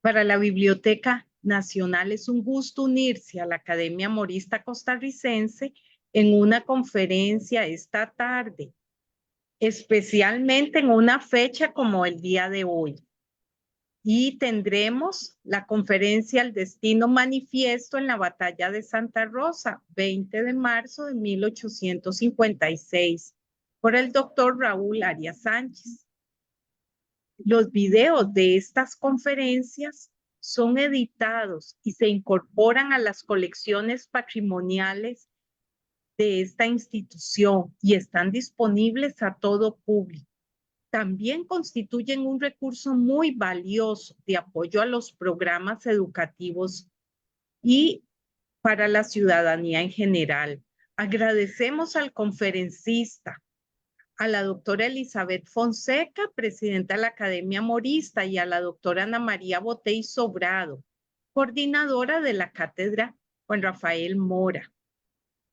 Para la Biblioteca Nacional es un gusto unirse a la Academia Morista Costarricense en una conferencia esta tarde, especialmente en una fecha como el día de hoy. Y tendremos la conferencia El Destino Manifiesto en la Batalla de Santa Rosa, 20 de marzo de 1856, por el doctor Raúl Arias Sánchez. Los videos de estas conferencias son editados y se incorporan a las colecciones patrimoniales de esta institución y están disponibles a todo público. También constituyen un recurso muy valioso de apoyo a los programas educativos y para la ciudadanía en general. Agradecemos al conferencista, a la doctora Elizabeth Fonseca, presidenta de la Academia Morista, y a la doctora Ana María Botey Sobrado, coordinadora de la cátedra Juan Rafael Mora,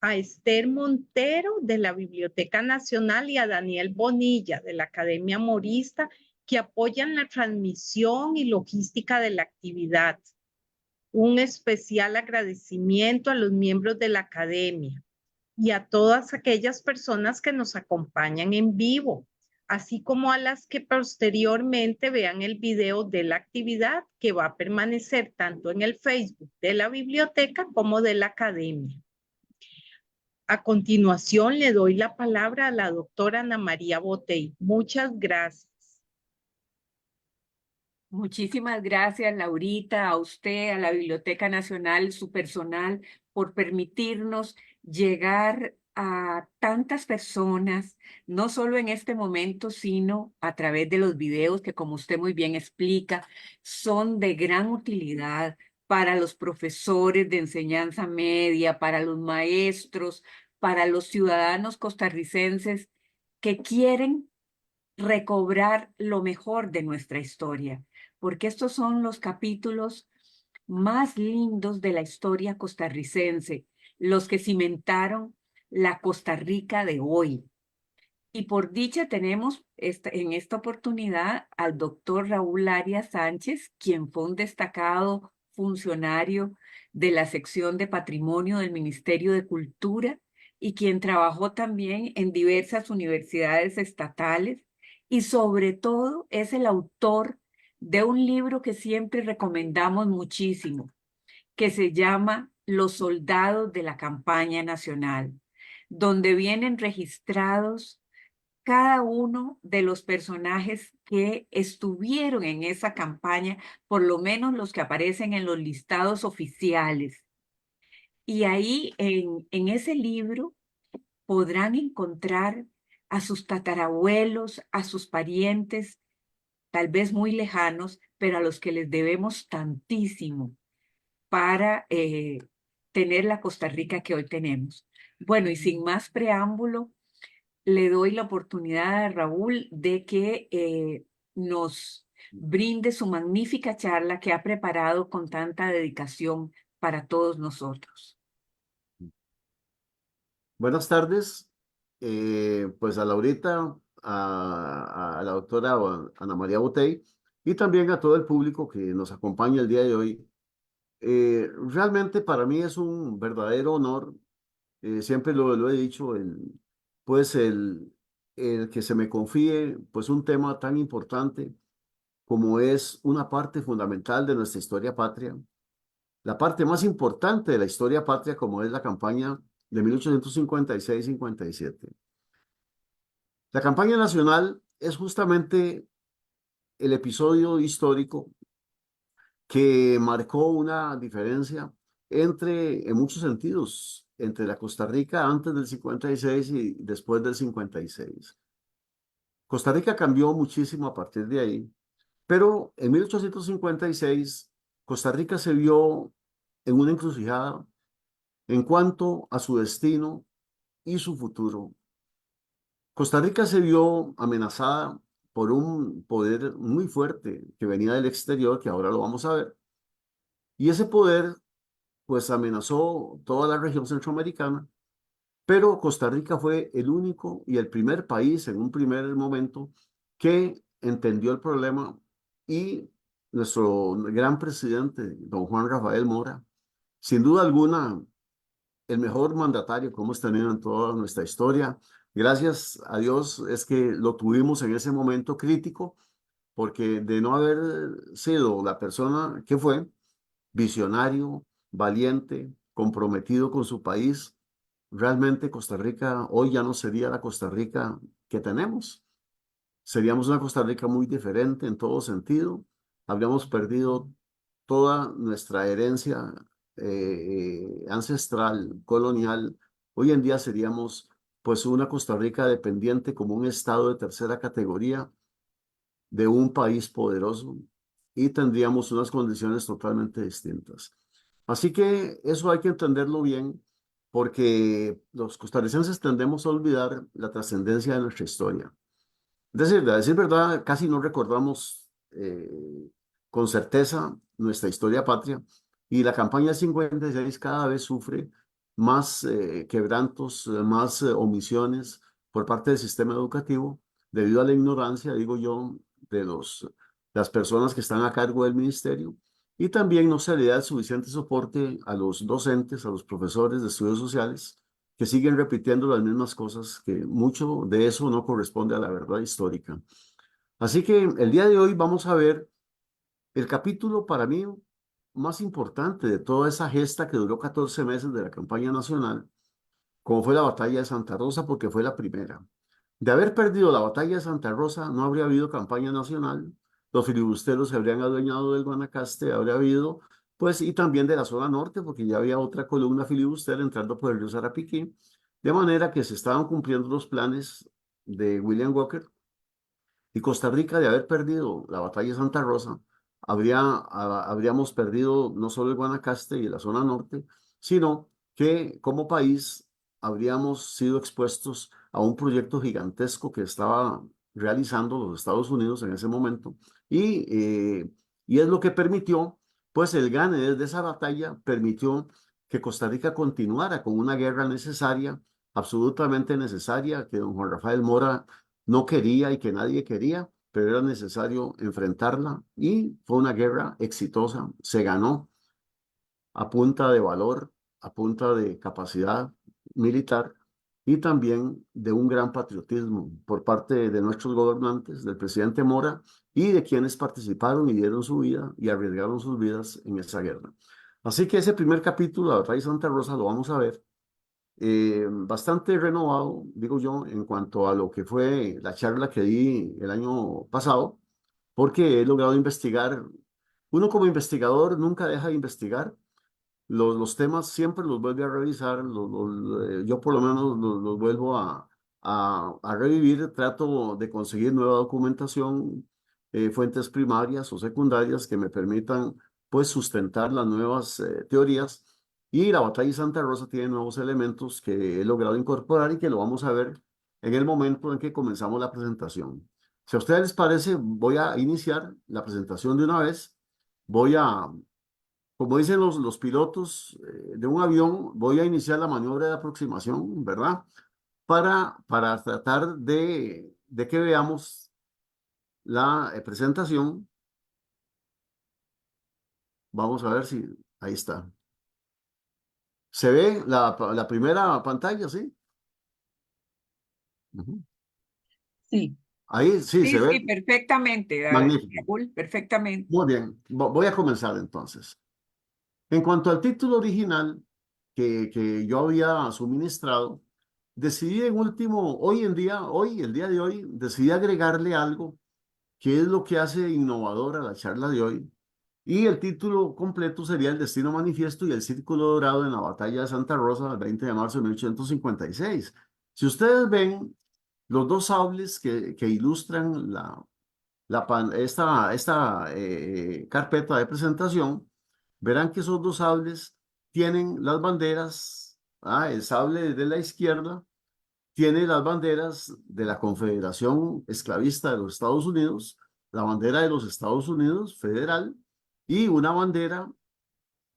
a Esther Montero de la Biblioteca Nacional y a Daniel Bonilla de la Academia Morista, que apoyan la transmisión y logística de la actividad. Un especial agradecimiento a los miembros de la Academia y a todas aquellas personas que nos acompañan en vivo, así como a las que posteriormente vean el video de la actividad que va a permanecer tanto en el Facebook de la biblioteca como de la Academia. A continuación le doy la palabra a la doctora Ana María Botey. Muchas gracias. Muchísimas gracias, Laurita, a usted, a la Biblioteca Nacional, su personal, por permitirnos llegar a tantas personas, no solo en este momento, sino a través de los videos que, como usted muy bien explica, son de gran utilidad para los profesores de enseñanza media, para los maestros, para los ciudadanos costarricenses que quieren recobrar lo mejor de nuestra historia, porque estos son los capítulos más lindos de la historia costarricense, los que cimentaron la Costa Rica de hoy. Y por dicha tenemos en esta oportunidad al doctor Raúl Arias Sánchez, quien fue un destacado funcionario de la sección de patrimonio del Ministerio de Cultura y quien trabajó también en diversas universidades estatales y sobre todo es el autor de un libro que siempre recomendamos muchísimo, que se llama Los Soldados de la Campaña Nacional, donde vienen registrados cada uno de los personajes que estuvieron en esa campaña, por lo menos los que aparecen en los listados oficiales. Y ahí en ese libro podrán encontrar a sus tatarabuelos, a sus parientes, tal vez muy lejanos, pero a los que les debemos tantísimo para tener la Costa Rica que hoy tenemos. Bueno, y sin más preámbulo, le doy la oportunidad a Raúl de que nos brinde su magnífica charla que ha preparado con tanta dedicación para todos nosotros. Buenas tardes, pues a Laurita, a la doctora Ana María Botey y también a todo el público que nos acompaña el día de hoy. Realmente para mí es un verdadero honor, siempre lo he dicho, pues el que se me confíe pues un tema tan importante como es una parte fundamental de nuestra historia patria, la parte más importante de la historia patria como es la campaña de 1856-57. La campaña nacional es justamente el episodio histórico que marcó una diferencia entre, en muchos sentidos, entre la Costa Rica antes del 56 y después del 56. Costa Rica cambió muchísimo a partir de ahí, pero en 1856 Costa Rica se vio en una encrucijada en cuanto a su destino y su futuro. Costa Rica se vio amenazada por un poder muy fuerte que venía del exterior, que ahora lo vamos a ver, y ese poder pues amenazó toda la región centroamericana, pero Costa Rica fue el único y el primer país en un primer momento que entendió el problema y nuestro gran presidente, don Juan Rafael Mora, sin duda alguna, el mejor mandatario que hemos tenido en toda nuestra historia. Gracias a Dios es que lo tuvimos en ese momento crítico, porque de no haber sido la persona que fue, visionario, valiente, comprometido con su país, realmente Costa Rica hoy ya no sería la Costa Rica que tenemos. Seríamos una Costa Rica muy diferente en todo sentido. Habríamos perdido toda nuestra herencia ancestral, colonial. Hoy en día seríamos pues una Costa Rica dependiente como un estado de tercera categoría de un país poderoso y tendríamos unas condiciones totalmente distintas. Así que eso hay que entenderlo bien porque los costarricenses tendemos a olvidar la trascendencia de nuestra historia. Es decir, a decir verdad, casi no recordamos con certeza nuestra historia patria y la campaña 56 cada vez sufre más quebrantos, más omisiones por parte del sistema educativo debido a la ignorancia, digo yo, de las personas que están a cargo del ministerio y también no se le da el suficiente soporte a los docentes, a los profesores de estudios sociales que siguen repitiendo las mismas cosas, que mucho de eso no corresponde a la verdad histórica. Así que el día de hoy vamos a ver el capítulo para mí más importante de toda esa gesta que duró 14 meses de la campaña nacional, como fue la batalla de Santa Rosa, porque fue la primera. De haber perdido la batalla de Santa Rosa, no habría habido campaña nacional, los filibusteros se habrían adueñado del Guanacaste, habría habido, pues, y también de la zona norte, porque ya había otra columna filibustera entrando por el río Sarapiquí, de manera que se estaban cumpliendo los planes de William Walker y Costa Rica, de haber perdido la batalla de Santa Rosa, habríamos perdido no solo el Guanacaste y la zona norte, sino que como país habríamos sido expuestos a un proyecto gigantesco que estaba realizando los Estados Unidos en ese momento y es lo que permitió, pues el gane de esa batalla permitió que Costa Rica continuara con una guerra necesaria, absolutamente necesaria, que don Juan Rafael Mora no quería y que nadie quería, pero era necesario enfrentarla y fue una guerra exitosa, se ganó a punta de valor, a punta de capacidad militar y también de un gran patriotismo por parte de nuestros gobernantes, del presidente Mora y de quienes participaron y dieron su vida y arriesgaron sus vidas en esa guerra. Así que ese primer capítulo de la batalla de Santa Rosa lo vamos a ver bastante renovado, digo yo, en cuanto a lo que fue la charla que di el año pasado, porque he logrado investigar. Uno como investigador nunca deja de investigar. Los temas siempre los vuelve a revisar, yo por lo menos los vuelvo a revivir, trato de conseguir nueva documentación, fuentes primarias o secundarias que me permitan pues sustentar las nuevas teorías y la batalla de Santa Rosa tiene nuevos elementos que he logrado incorporar y que lo vamos a ver en el momento en que comenzamos la presentación. Si a ustedes les parece, voy a iniciar la presentación de una vez. Voy a como dicen los pilotos de un avión, voy a iniciar la maniobra de aproximación, ¿verdad? Para tratar de que veamos la presentación. Vamos a ver si ahí está. ¿Se ve la primera pantalla, sí? Ujú. Sí. Ahí sí, se Sí, ve. sí, perfectamente, Magnífico. Raúl, perfectamente. Muy bien. Voy a comenzar entonces. En cuanto al título original que yo había suministrado, decidí en último, hoy en día, hoy, el día de hoy, decidí agregarle algo que es lo que hace innovadora la charla de hoy. Y el título completo sería El Destino Manifiesto y el Círculo Dorado en la Batalla de Santa Rosa el 20 de marzo de 1856. Si ustedes ven los dos sables que ilustran esta carpeta de presentación, verán que esos dos sables tienen las banderas, el sable de la izquierda tiene las banderas de la Confederación Esclavista de los Estados Unidos, la bandera de los Estados Unidos federal y una bandera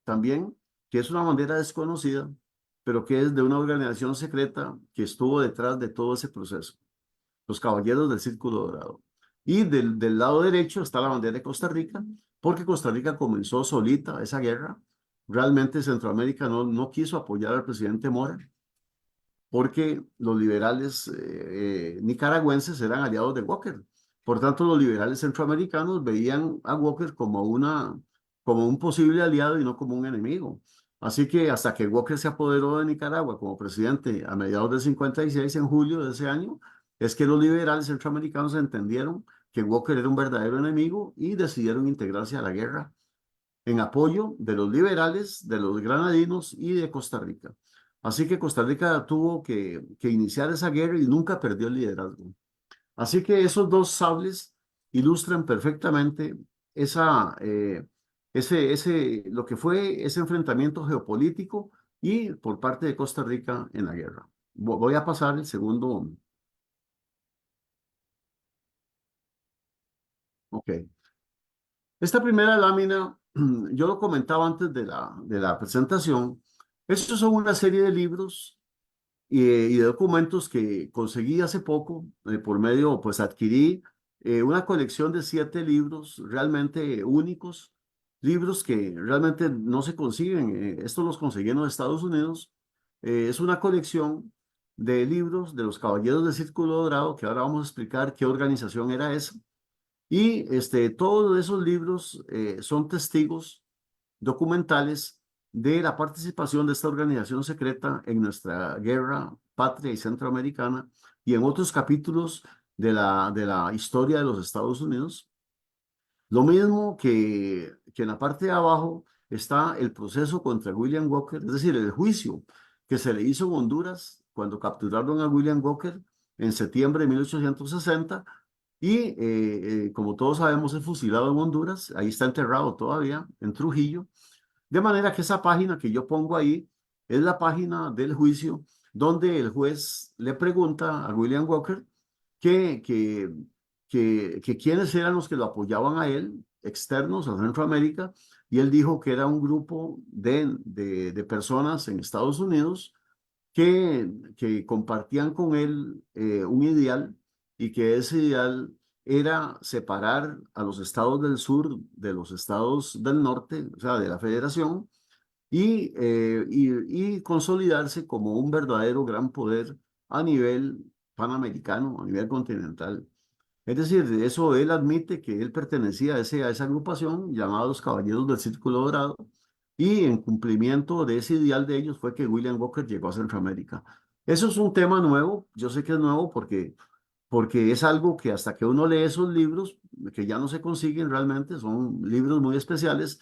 también que es una bandera desconocida, pero que es de una organización secreta que estuvo detrás de todo ese proceso, los Caballeros del Círculo Dorado. Y del lado derecho está la bandera de Costa Rica, porque Costa Rica comenzó solita esa guerra. Realmente Centroamérica no quiso apoyar al presidente Mora, porque los liberales nicaragüenses eran aliados de Walker. Por tanto, los liberales centroamericanos veían a Walker como un posible aliado y no como un enemigo. Así que hasta que Walker se apoderó de Nicaragua como presidente a mediados del 56, en julio de ese año, es que los liberales centroamericanos entendieron que Walker era un verdadero enemigo y decidieron integrarse a la guerra en apoyo de los liberales, de los granadinos y de Costa Rica. Así que Costa Rica tuvo que iniciar esa guerra y nunca perdió el liderazgo. Así que esos dos sables ilustran perfectamente lo que fue ese enfrentamiento geopolítico y por parte de Costa Rica en la guerra. Voy a pasar el segundo. Ok. Esta primera lámina, yo lo comentaba antes de la presentación, estos son una serie de libros y de documentos que conseguí hace poco, por medio, pues adquirí una colección de 7 libros realmente únicos, libros que realmente no se consiguen, estos los conseguí en los Estados Unidos. Es una colección de libros de los Caballeros del Círculo Dorado, que ahora vamos a explicar qué organización era esa. Y todos esos libros son testigos documentales de la participación de esta organización secreta en nuestra guerra patria y centroamericana y en otros capítulos de la historia de los Estados Unidos. Lo mismo que en la parte de abajo está el proceso contra William Walker, es decir, el juicio que se le hizo en Honduras cuando capturaron a William Walker en septiembre de 1860 y como todos sabemos es fusilado en Honduras, ahí está enterrado todavía en Trujillo, de manera que esa página que yo pongo ahí es la página del juicio donde el juez le pregunta a William Walker que, que, que quiénes eran los que lo apoyaban a él, externos a Centroamérica, y él dijo que era un grupo de personas en Estados Unidos que compartían con él un ideal y que ese ideal era separar a los estados del sur de los estados del norte, o sea, de la federación, y consolidarse como un verdadero gran poder a nivel panamericano, a nivel continental. Es decir, de eso él admite que él pertenecía a esa agrupación llamada los Caballeros del Círculo Dorado, y en cumplimiento de ese ideal de ellos fue que William Walker llegó a Centroamérica. Eso es un tema nuevo, yo sé que es nuevo porque es algo que hasta que uno lee esos libros, que ya no se consiguen realmente, son libros muy especiales,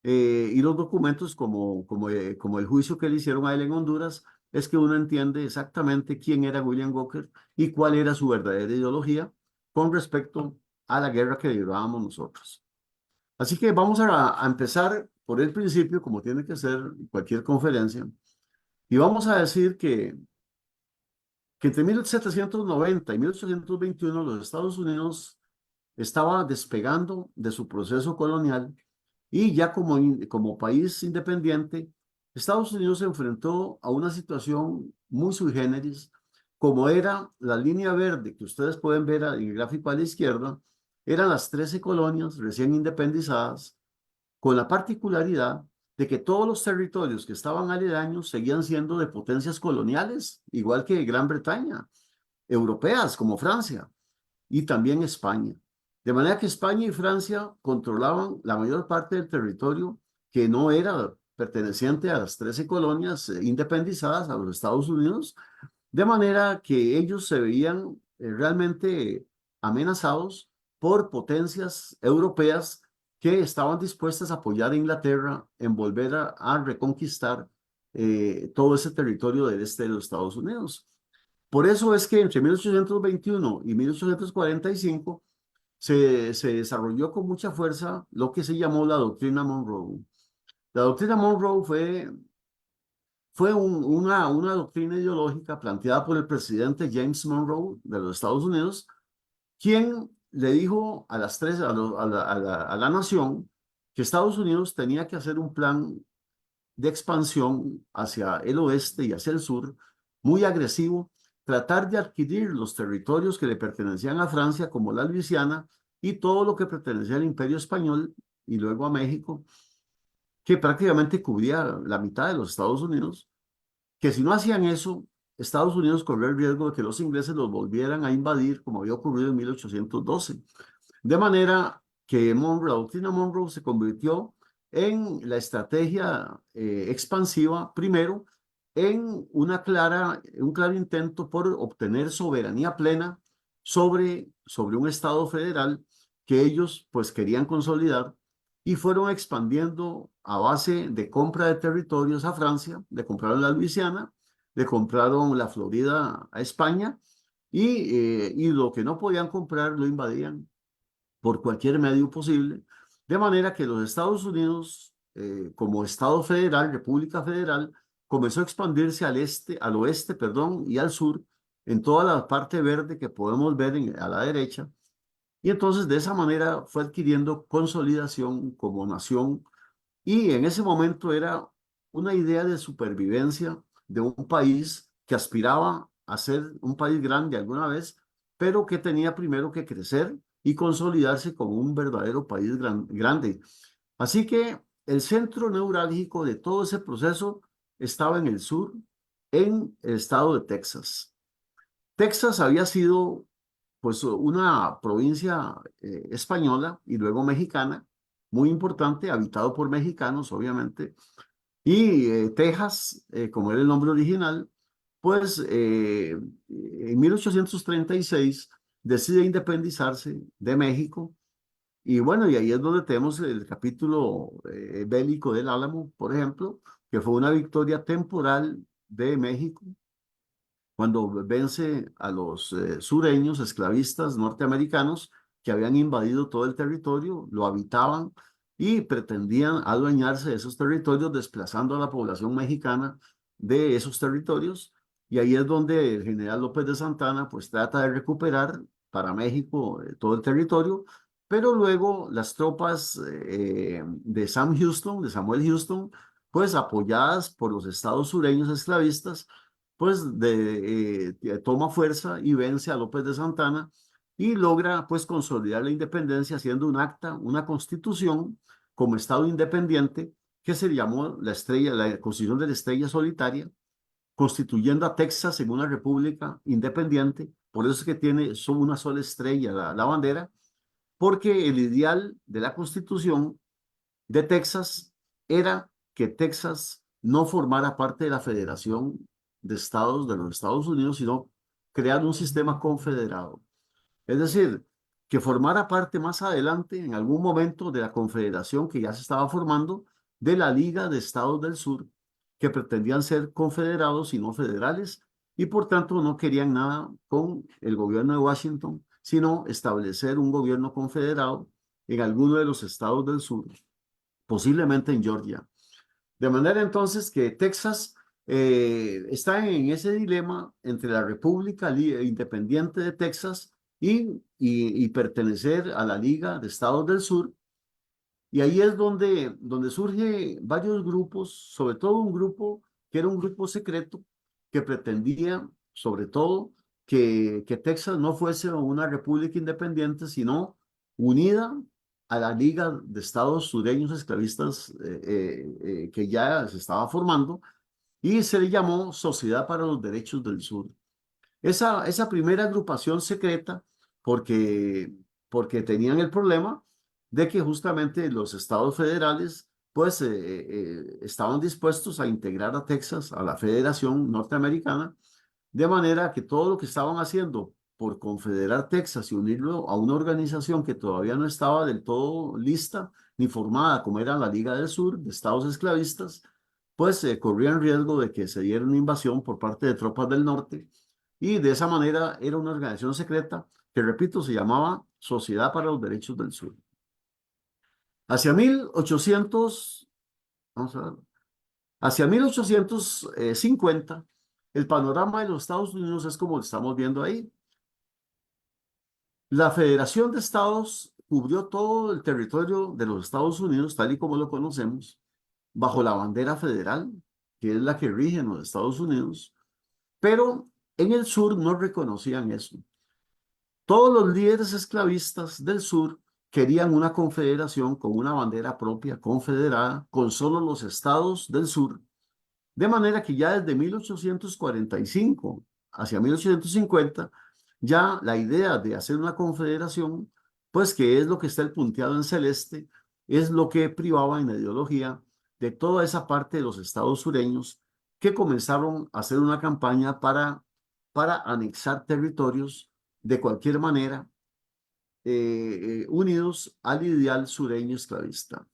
y los documentos como el juicio que le hicieron a él en Honduras, es que uno entiende exactamente quién era William Walker y cuál era su verdadera ideología con respecto a la guerra que librábamos nosotros. Así que vamos a empezar por el principio, como tiene que ser cualquier conferencia, y vamos a decir que entre 1790 y 1821 los Estados Unidos estaba despegando de su proceso colonial y ya como país independiente, Estados Unidos se enfrentó a una situación muy sui generis, como era la línea verde que ustedes pueden ver en el gráfico a la izquierda, eran las 13 colonias recién independizadas, con la particularidad de que todos los territorios que estaban aledaños seguían siendo de potencias coloniales, igual que Gran Bretaña, europeas como Francia y también España. De manera que España y Francia controlaban la mayor parte del territorio que no era perteneciente a las 13 colonias independizadas a los Estados Unidos, de manera que ellos se veían realmente amenazados por potencias europeas que estaban dispuestas a apoyar a Inglaterra en volver a reconquistar todo ese territorio del este de los Estados Unidos. Por eso es que entre 1821 y 1845 se desarrolló con mucha fuerza lo que se llamó la doctrina Monroe. La doctrina Monroe fue una doctrina ideológica planteada por el presidente James Monroe de los Estados Unidos, quien le dijo a a la nación que Estados Unidos tenía que hacer un plan de expansión hacia el oeste y hacia el sur, muy agresivo, tratar de adquirir los territorios que le pertenecían a Francia, como la Luisiana, y todo lo que pertenecía al Imperio Español, y luego a México, que prácticamente cubría la mitad de los Estados Unidos, que si no hacían eso, Estados Unidos corría el riesgo de que los ingleses los volvieran a invadir, como había ocurrido en 1812. De manera que Monroe, la doctrina Monroe se convirtió en la estrategia expansiva, primero, en un claro intento por obtener soberanía plena sobre un Estado federal que ellos pues querían consolidar y fueron expandiendo a base de compra de territorios a Francia, le compraron la Luisiana, le compraron la Florida a España y lo que no podían comprar lo invadían por cualquier medio posible, de manera que los Estados Unidos, como Estado federal, República Federal, comenzó a expandirse al oeste, perdón, y al sur, en toda la parte verde que podemos ver a la derecha, y entonces de esa manera fue adquiriendo consolidación como nación, y en ese momento era una idea de supervivencia de un país que aspiraba a ser un país grande alguna vez, pero que tenía primero que crecer y consolidarse como un verdadero país grande. Así que el centro neurálgico de todo ese proceso estaba en el sur, en el estado de Texas. Texas había sido pues una provincia española y luego mexicana, muy importante, habitado por mexicanos, obviamente, y Texas, como era el nombre original, pues en 1836 decide independizarse de México. Y bueno, y ahí es donde tenemos el capítulo bélico del Álamo, por ejemplo, que fue una victoria temporal de México cuando vence a los sureños esclavistas norteamericanos que habían invadido todo el territorio, lo habitaban y pretendían adueñarse de esos territorios, desplazando a la población mexicana de esos territorios. Y ahí es donde el general López de Santana pues trata de recuperar para México todo el territorio, pero luego las tropas de Sam Houston, de Samuel Houston, pues apoyadas por los estados sureños esclavistas, pues toma fuerza y vence a López de Santana y logra pues consolidar la independencia haciendo un acta, una constitución como Estado independiente que se llamó la Constitución de la Estrella Solitaria, constituyendo a Texas en una república independiente. Por eso es que tiene solo una sola estrella la bandera, porque el ideal de la Constitución de Texas era que Texas no formara parte de la Federación de Estados de los Estados Unidos, sino crear un sistema confederado. Es decir, que formara parte más adelante, en algún momento, de la confederación que ya se estaba formando, de la Liga de Estados del Sur, que pretendían ser confederados y no federales, y por tanto no querían nada con el gobierno de Washington, sino establecer un gobierno confederado en alguno de los estados del sur, posiblemente en Georgia. De manera entonces que Texas está en ese dilema entre la República Independiente de Texas y pertenecer a la Liga de Estados del Sur. Y ahí es donde surge varios grupos, sobre todo un grupo que era un grupo secreto que pretendía, sobre todo, que Texas no fuese una república independiente, sino unida a la Liga de Estados Sureños Esclavistas que ya se estaba formando y se le llamó Sociedad para los Derechos del Sur. Esa primera agrupación secreta, porque, porque tenían el problema de que justamente los estados federales pues estaban dispuestos a integrar a Texas a la Federación Norteamericana, de manera que todo lo que estaban haciendo por confederar Texas y unirlo a una organización que todavía no estaba del todo lista ni formada, como era la Liga del Sur, de estados esclavistas, pues corrían riesgo de que se diera una invasión por parte de tropas del norte y de esa manera era una organización secreta que, repito, se llamaba Sociedad para los Derechos del Sur. Hacia 1800, vamos a ver, hacia 1850, el panorama de los Estados Unidos es como lo estamos viendo ahí. La Federación de Estados cubrió todo el territorio de los Estados Unidos, tal y como lo conocemos, bajo la bandera federal, que es la que rige en los Estados Unidos, pero en el sur no reconocían eso. Todos los líderes esclavistas del sur querían una confederación con una bandera propia, confederada, con solo los estados del sur, de manera que ya desde 1845 hacia 1850, ya la idea de hacer una confederación, pues que es lo que está el punteado en celeste, es lo que privaba en la ideología de toda esa parte de los estados sureños que comenzaron a hacer una campaña para anexar territorios de cualquier manera, unidos al ideal sureño esclavista.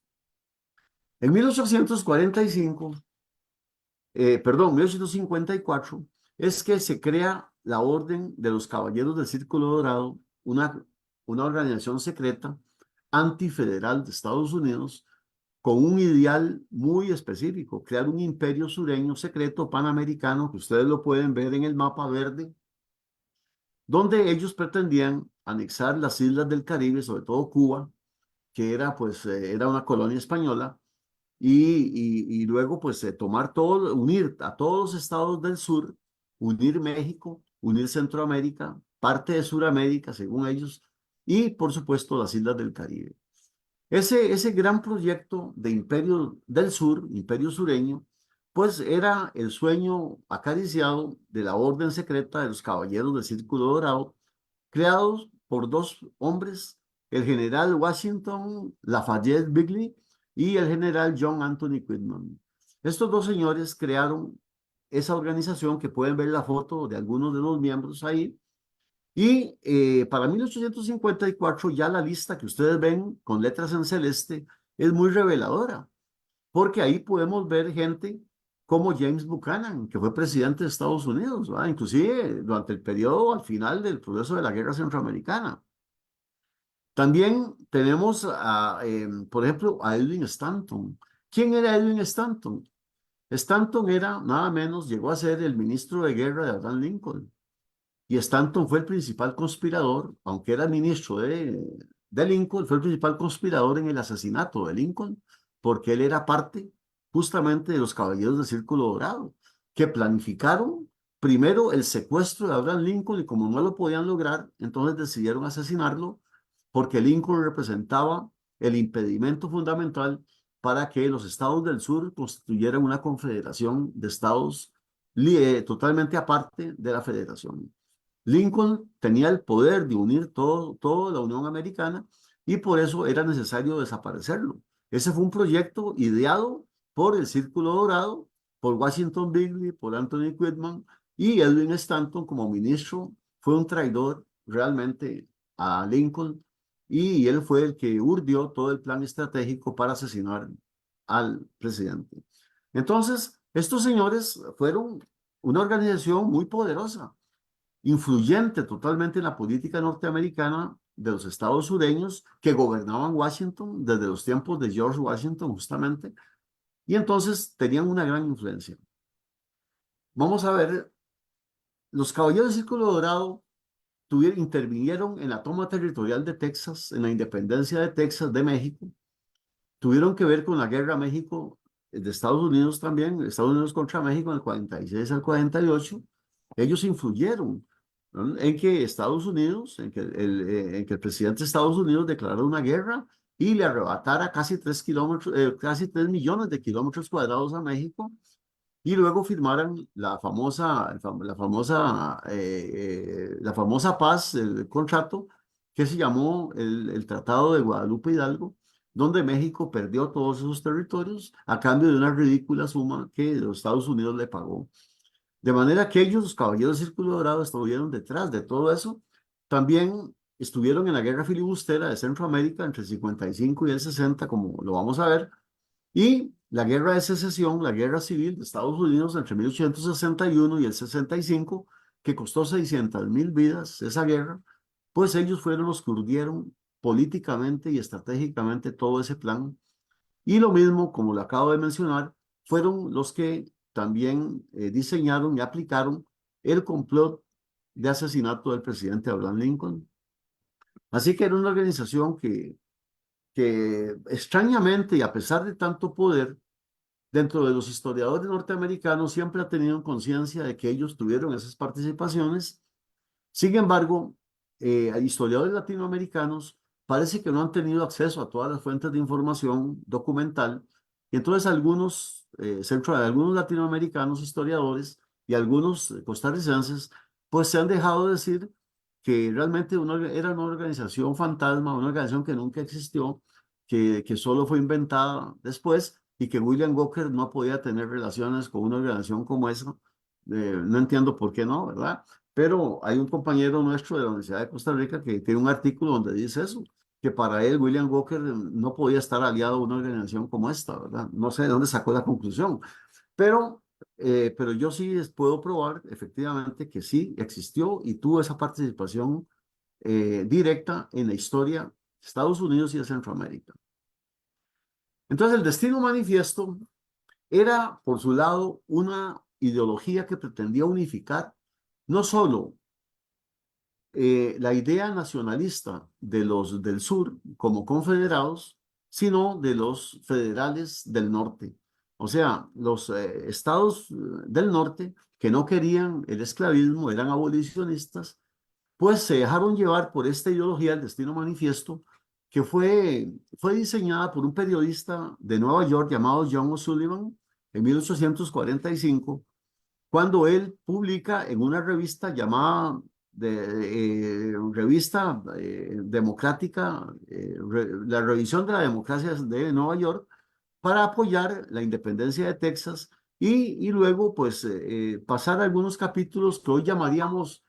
En 1845, perdón, 1854, es que se crea la Orden de los Caballeros del Círculo Dorado, una organización secreta antifederal de Estados Unidos, con un ideal muy específico: crear un imperio sureño secreto panamericano, que ustedes lo pueden ver en el mapa verde, donde ellos pretendían anexar las islas del Caribe, sobre todo Cuba, que era, pues, era una colonia española, y luego, pues, tomar todo, unir a todos los estados del sur, unir México, unir Centroamérica, parte de Suramérica, según ellos, y, por supuesto, las islas del Caribe. Ese gran proyecto de Imperio del Sur, Imperio Sureño, pues era el sueño acariciado de la orden secreta de los Caballeros del Círculo Dorado, creados por dos hombres: el general Washington Lafayette Bigley y el general John Anthony Quitman. Estos dos señores crearon esa organización, que pueden ver la foto de algunos de los miembros ahí. Y para 1854 ya la lista que ustedes ven con letras en celeste es muy reveladora, porque ahí podemos ver gente como James Buchanan, que fue presidente de Estados Unidos, ¿verdad? Inclusive durante el periodo al final del proceso de la Guerra Centroamericana. También tenemos, por ejemplo, a Edwin Stanton. ¿Quién era Edwin Stanton? Stanton era nada menos, llegó a ser el ministro de guerra de Abraham Lincoln. Y Stanton fue el principal conspirador, aunque era ministro de Lincoln, fue el principal conspirador en el asesinato de Lincoln, porque él era parte justamente de los Caballeros del Círculo Dorado, que planificaron primero el secuestro de Abraham Lincoln, y como no lo podían lograr, entonces decidieron asesinarlo, porque Lincoln representaba el impedimento fundamental para que los estados del sur constituyeran una confederación de estados totalmente aparte de la federación. Lincoln tenía el poder de unir toda la Unión Americana, y por eso era necesario desaparecerlo. Ese fue un proyecto ideado por el Círculo Dorado, por Washington Bigley, por Anthony Quitman, y Edwin Stanton como ministro fue un traidor realmente a Lincoln, y él fue el que urdió todo el plan estratégico para asesinar al presidente. Entonces, estos señores fueron una organización muy poderosa, influyente totalmente en la política norteamericana de los estados sureños, que gobernaban Washington desde los tiempos de George Washington justamente, y entonces tenían una gran influencia. Vamos a ver, los Caballeros del Círculo Dorado intervinieron en la toma territorial de Texas, en la independencia de Texas de México, tuvieron que ver con la guerra México de Estados Unidos también, Estados Unidos contra México en el 46 al 48, ellos influyeron, ¿no?, en que Estados Unidos, en que el presidente de Estados Unidos declarara una guerra y le arrebatara casi 3 millones de kilómetros cuadrados a México, y luego firmaran la famosa paz, el contrato que se llamó el Tratado de Guadalupe Hidalgo, donde México perdió todos esos territorios a cambio de una ridícula suma que los Estados Unidos le pagó. De manera que ellos, los Caballeros del Círculo Dorado, estuvieron detrás de todo eso. También estuvieron en la guerra filibustera de Centroamérica entre el 55 y el 60, como lo vamos a ver, y la guerra de secesión, la guerra civil de Estados Unidos entre 1861 y el 65, que costó 600,000 vidas, esa guerra, pues ellos fueron los que urdieron políticamente y estratégicamente todo ese plan. Y lo mismo, como lo acabo de mencionar, fueron los que también diseñaron y aplicaron el complot de asesinato del presidente Abraham Lincoln. Así que era una organización que extrañamente, y a pesar de tanto poder, dentro de los historiadores norteamericanos siempre ha tenido conciencia de que ellos tuvieron esas participaciones. Sin embargo, hay historiadores latinoamericanos parece que no han tenido acceso a todas las fuentes de información documental. Y entonces algunos latinoamericanos historiadores y algunos costarricenses, pues se han dejado decir que realmente era una organización fantasma, una organización que nunca existió, que solo fue inventada después y que William Walker no podía tener relaciones con una organización como esa. No entiendo por qué no, ¿verdad? Pero hay un compañero nuestro de la Universidad de Costa Rica que tiene un artículo donde dice eso, que para él William Walker no podía estar aliado a una organización como esta, ¿verdad? No sé de dónde sacó la conclusión, pero yo sí puedo probar efectivamente que sí existió y tuvo esa participación directa en la historia de Estados Unidos y de Centroamérica. Entonces el Destino Manifiesto era, por su lado, una ideología que pretendía unificar no solo la idea nacionalista de los del sur como confederados, sino de los federales del norte. O sea, los estados del norte que no querían el esclavismo, eran abolicionistas, pues se dejaron llevar por esta ideología del Destino Manifiesto, que fue diseñada por un periodista de Nueva York llamado John O'Sullivan en 1845, cuando él publica en una revista llamada Revista Democrática, la Revisión de la Democracia de Nueva York, para apoyar la independencia de Texas y luego pues pasar algunos capítulos que hoy llamaríamos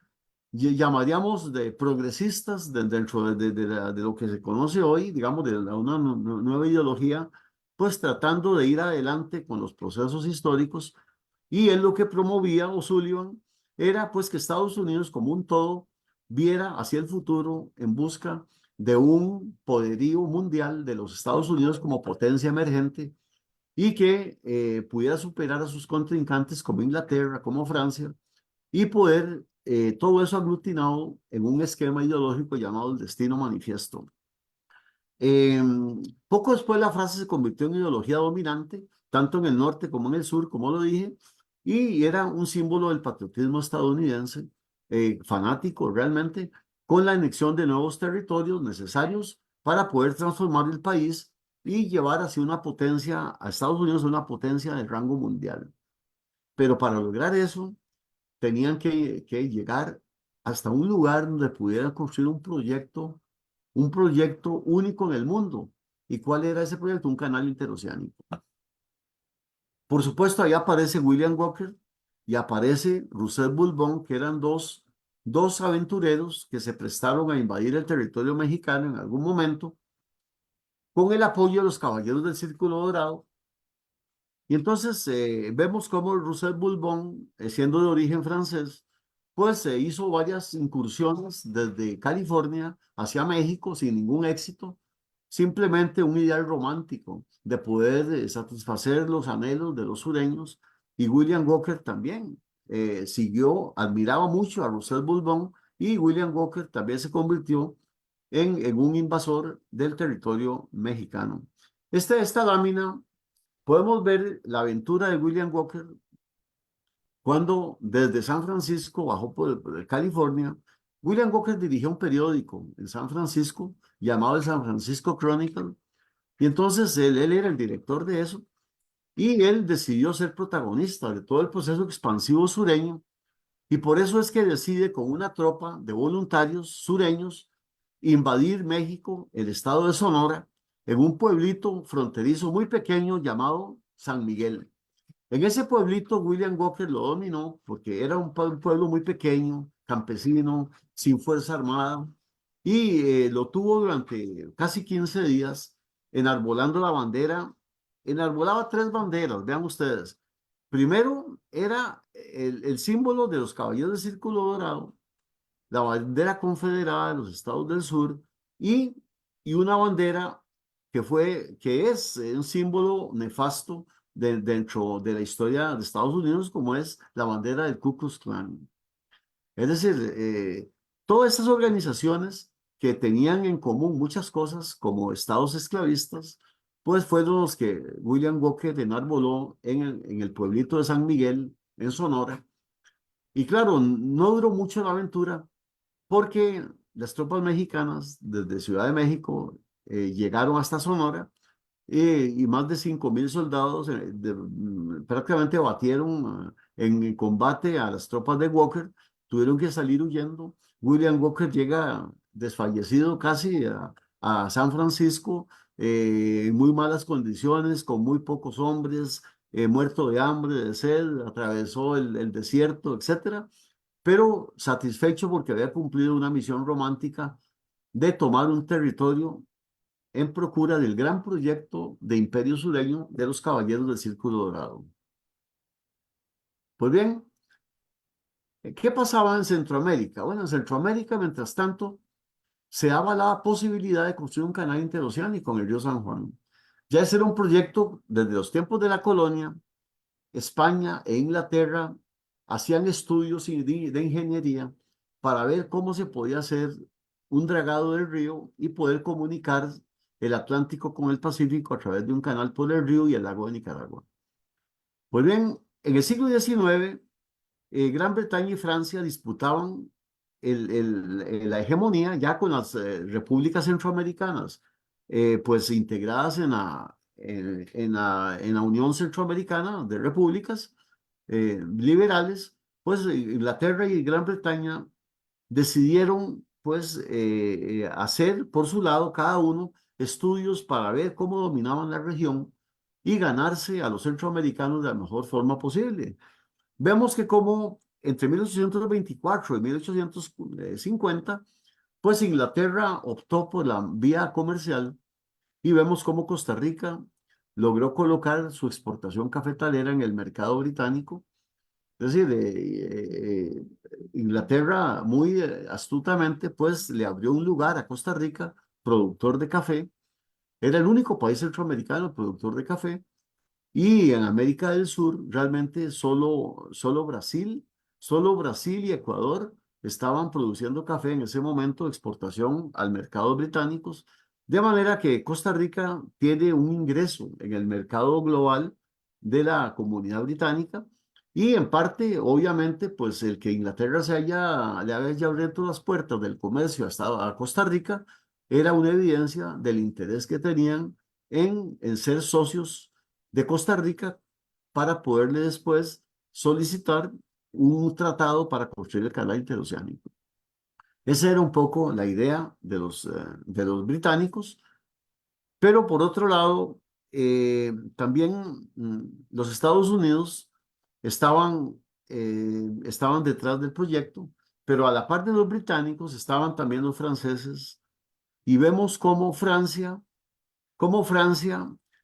de progresistas dentro de lo que se conoce hoy, digamos, de una nueva ideología, pues tratando de ir adelante con los procesos históricos. Y él lo que promovía, O'Sullivan, era pues que Estados Unidos como un todo viera hacia el futuro en busca de un poderío mundial de los Estados Unidos como potencia emergente y que pudiera superar a sus contrincantes como Inglaterra, como Francia, y poder todo eso aglutinado en un esquema ideológico llamado el Destino Manifiesto. Poco después la frase se convirtió en ideología dominante, tanto en el norte como en el sur, como lo dije, y era un símbolo del patriotismo estadounidense, fanático realmente, con la anexión de nuevos territorios necesarios para poder transformar el país y llevar hacia una potencia, a Estados Unidos, una potencia de rango mundial. Pero para lograr eso, tenían que llegar hasta un lugar donde pudieran construir un proyecto único en el mundo. ¿Y cuál era ese proyecto? Un canal interoceánico. Por supuesto, ahí aparece William Walker y aparece Roosevelt Boulbon, que eran dos aventureros que se prestaron a invadir el territorio mexicano en algún momento, con el apoyo de los caballeros del Círculo Dorado. Y entonces vemos cómo Roosevelt Boulbon, siendo de origen francés, pues se hizo varias incursiones desde California hacia México sin ningún éxito, simplemente un ideal romántico de poder satisfacer los anhelos de los sureños. Y William Walker también admiraba mucho a Roosevelt Boulbon y William Walker también se convirtió en un invasor del territorio mexicano. Esta lámina podemos ver la aventura de William Walker cuando desde San Francisco bajó por California. William Walker dirigió un periódico en San Francisco llamado el San Francisco Chronicle, y entonces él era el director de eso, y él decidió ser protagonista de todo el proceso expansivo sureño, y por eso es que decide con una tropa de voluntarios sureños invadir México, el estado de Sonora, en un pueblito fronterizo muy pequeño llamado San Miguel. En ese pueblito William Walker lo dominó porque era un pueblo muy pequeño, campesino, sin fuerza armada, y lo tuvo durante casi 15 días enarbolando la bandera. Enarbolaba tres banderas, vean ustedes. Primero era el símbolo de los caballeros del Círculo Dorado, la bandera confederada de los estados del sur y, y una bandera que es un símbolo nefasto dentro de la historia de Estados Unidos, como es la bandera del Ku Klux Klan. Es decir, todas estas organizaciones que tenían en común muchas cosas como estados esclavistas, pues fueron los que William Walker enarboló en el pueblito de San Miguel, en Sonora. Y claro, no duró mucho la aventura porque las tropas mexicanas desde Ciudad de México llegaron hasta Sonora y más de 5.000 soldados prácticamente batieron en combate a las tropas de Walker, tuvieron que salir huyendo. William Walker llega desfallecido casi a San Francisco, en muy malas condiciones, con muy pocos hombres, muerto de hambre, de sed, atravesó el desierto, etcétera, pero satisfecho porque había cumplido una misión romántica de tomar un territorio en procura del gran proyecto de imperio sureño de los caballeros del Círculo Dorado. Pues bien, ¿qué pasaba en Centroamérica? Bueno, en Centroamérica, mientras tanto, se daba la posibilidad de construir un canal interoceánico en el río San Juan. Ya ese era un proyecto desde los tiempos de la colonia. España e Inglaterra hacían estudios de ingeniería para ver cómo se podía hacer un dragado del río y poder comunicar el Atlántico con el Pacífico a través de un canal por el río y el lago de Nicaragua. Pues bien, en el siglo XIX, Gran Bretaña y Francia disputaban la hegemonía ya con las repúblicas centroamericanas, pues integradas en la Unión Centroamericana de Repúblicas liberales, pues Inglaterra y Gran Bretaña decidieron pues hacer por su lado cada uno estudios para ver cómo dominaban la región y ganarse a los centroamericanos de la mejor forma posible. Vemos que como entre 1824 y 1850, pues Inglaterra optó por la vía comercial y vemos cómo Costa Rica logró colocar su exportación cafetalera en el mercado británico. Es decir, Inglaterra muy astutamente pues le abrió un lugar a Costa Rica, productor de café. Era el único país centroamericano productor de café. Y en América del Sur, realmente solo Brasil y Ecuador estaban produciendo café en ese momento de exportación al mercado británicos, de manera que Costa Rica tiene un ingreso en el mercado global de la comunidad británica y en parte, obviamente, pues el que Inglaterra le haya abierto las puertas del comercio hasta a Costa Rica era una evidencia del interés que tenían en ser socios de Costa Rica para poderle después solicitar un tratado para construir el canal interoceánico. Esa era un poco la idea de los británicos, pero por otro lado, también los Estados Unidos estaban detrás del proyecto, pero a la par de los británicos estaban también los franceses y vemos cómo Francia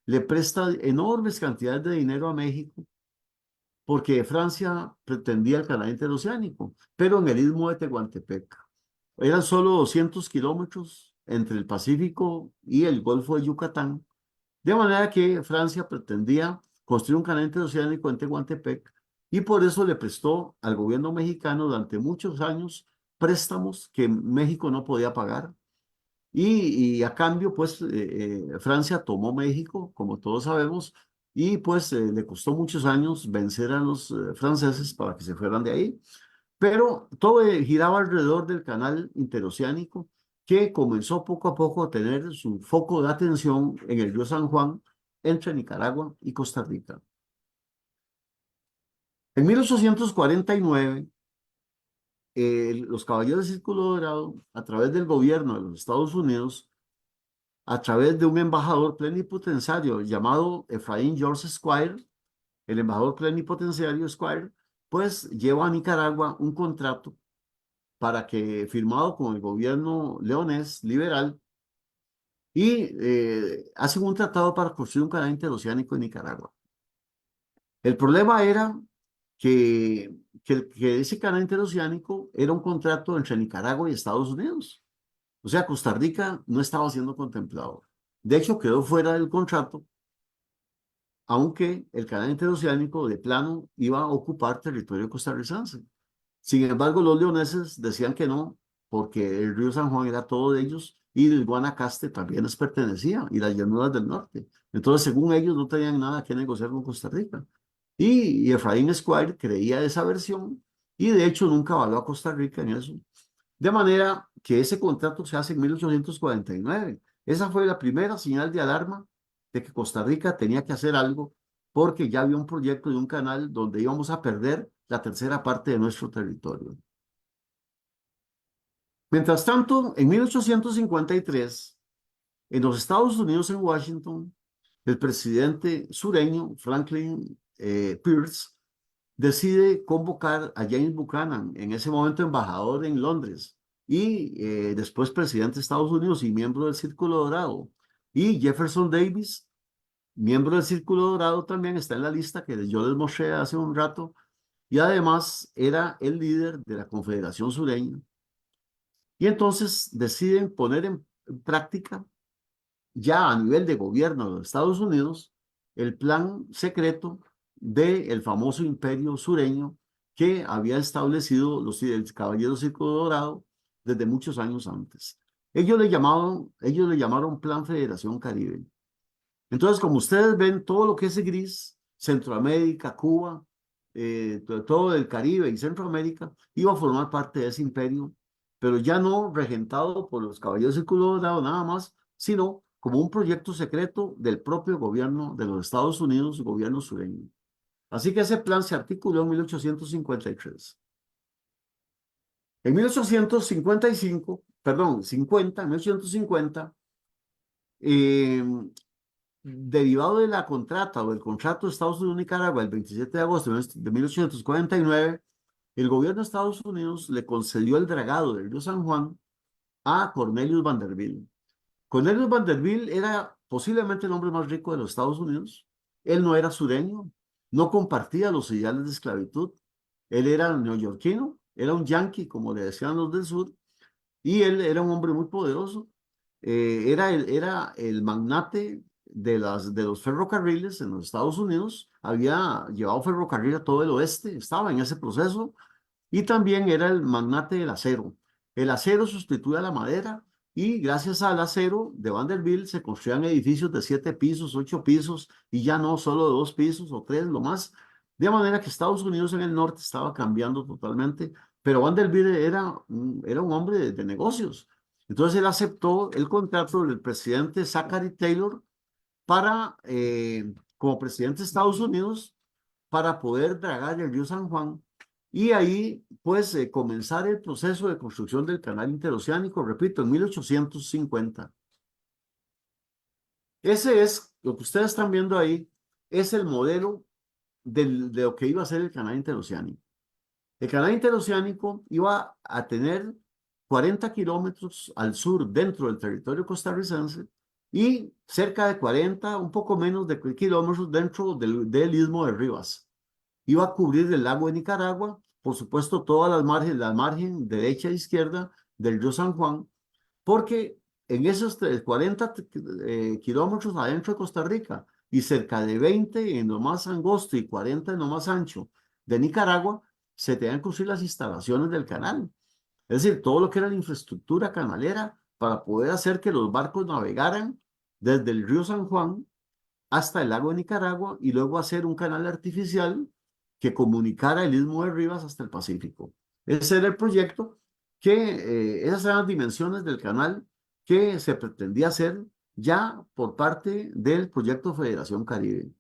le presta enormes cantidades de dinero a México, porque Francia pretendía el canal interoceánico, pero en el istmo de Tehuantepec. Eran solo 200 kilómetros entre el Pacífico y el Golfo de Yucatán, de manera que Francia pretendía construir un canal interoceánico en Tehuantepec y por eso le prestó al gobierno mexicano durante muchos años préstamos que México no podía pagar. Y a cambio, pues, Francia tomó México, como todos sabemos, y pues le costó muchos años vencer a los franceses para que se fueran de ahí. Pero todo giraba alrededor del canal interoceánico, que comenzó poco a poco a tener su foco de atención en el río San Juan, entre Nicaragua y Costa Rica. En 1849, los Caballeros del Círculo Dorado, a través del gobierno de los Estados Unidos, a través de un embajador plenipotenciario llamado Efraín George Squire, el embajador plenipotenciario Squire, pues lleva a Nicaragua un contrato para que, firmado con el gobierno leonés liberal, y hacen un tratado para construir un canal interoceánico en Nicaragua. El problema era que ese canal interoceánico era un contrato entre Nicaragua y Estados Unidos. O sea, Costa Rica no estaba siendo contemplado. De hecho, quedó fuera del contrato, aunque el canal interoceánico de plano iba a ocupar territorio costarricense. Sin embargo, los leoneses decían que no, porque el río San Juan era todo de ellos y el Guanacaste también les pertenecía y las llanuras del norte. Entonces, según ellos, no tenían nada que negociar con Costa Rica. Y Efraín Squire creía esa versión y de hecho nunca avaló a Costa Rica en eso. De manera que ese contrato se hace en 1849. Esa fue la primera señal de alarma de que Costa Rica tenía que hacer algo porque ya había un proyecto de un canal donde íbamos a perder la tercera parte de nuestro territorio. Mientras tanto, en 1853, en los Estados Unidos, en Washington, el presidente sureño, Franklin Pierce, decide convocar a James Buchanan, en ese momento embajador en Londres, y después presidente de Estados Unidos y miembro del Círculo Dorado, y Jefferson Davis, miembro del Círculo Dorado, también está en la lista que yo les mostré hace un rato, y además era el líder de la Confederación Sureña. Y entonces deciden poner en práctica, ya a nivel de gobierno de los Estados Unidos, el plan secreto del famoso imperio sureño que había establecido el Caballero Círculo Dorado desde muchos años antes. Ellos le llamaron Plan Federación Caribe. Entonces, como ustedes ven, todo lo que es gris, Centroamérica, Cuba, todo el Caribe y Centroamérica, iba a formar parte de ese imperio, pero ya no regentado por los Caballeros del Círculo Dorado nada más, sino como un proyecto secreto del propio gobierno de los Estados Unidos, gobierno sureño. Así que ese plan se articuló en 1853. En 1855, perdón, 1850, derivado de la contrata o del contrato de Estados Unidos-Nicaragua el 27 de agosto de 1849, el gobierno de Estados Unidos le concedió el dragado del río San Juan a Cornelius Vanderbilt. Cornelius Vanderbilt era posiblemente el hombre más rico de los Estados Unidos. Él no era sureño, no compartía los ideales de esclavitud. Él era neoyorquino, era un yanqui, como le decían los del sur, y él era un hombre muy poderoso. Era el magnate de los ferrocarriles en los Estados Unidos. Había llevado ferrocarril a todo el oeste, estaba en ese proceso, y también era el magnate del acero. El acero sustituía a la madera y gracias al acero de Vanderbilt se construían edificios de 7 pisos, 8 pisos y ya no solo de 2 pisos o 3, lo más. De manera que Estados Unidos en el norte estaba cambiando totalmente, pero Vanderbilt era un hombre de negocios. Entonces él aceptó el contrato del presidente Zachary Taylor para, como presidente de Estados Unidos, para poder dragar el río San Juan y ahí pues comenzar el proceso de construcción del canal interoceánico, repito, en 1850. Ese es, lo que ustedes están viendo ahí, es el modelo de lo que iba a ser el canal interoceánico. El canal interoceánico iba a tener 40 kilómetros al sur dentro del territorio costarricense y cerca de 40, un poco menos de kilómetros dentro del istmo de Rivas. Iba a cubrir el lago de Nicaragua, por supuesto todas la margen derecha e izquierda del río San Juan, porque en esos 40 kilómetros adentro de Costa Rica y cerca de 20 en lo más angosto y 40 en lo más ancho de Nicaragua, se tenían que construir las instalaciones del canal. Es decir, todo lo que era la infraestructura canalera para poder hacer que los barcos navegaran desde el río San Juan hasta el lago de Nicaragua y luego hacer un canal artificial que comunicara el istmo de Rivas hasta el Pacífico. Ese era el proyecto esas eran las dimensiones del canal que se pretendía hacer ya por parte del proyecto Federación Caribe.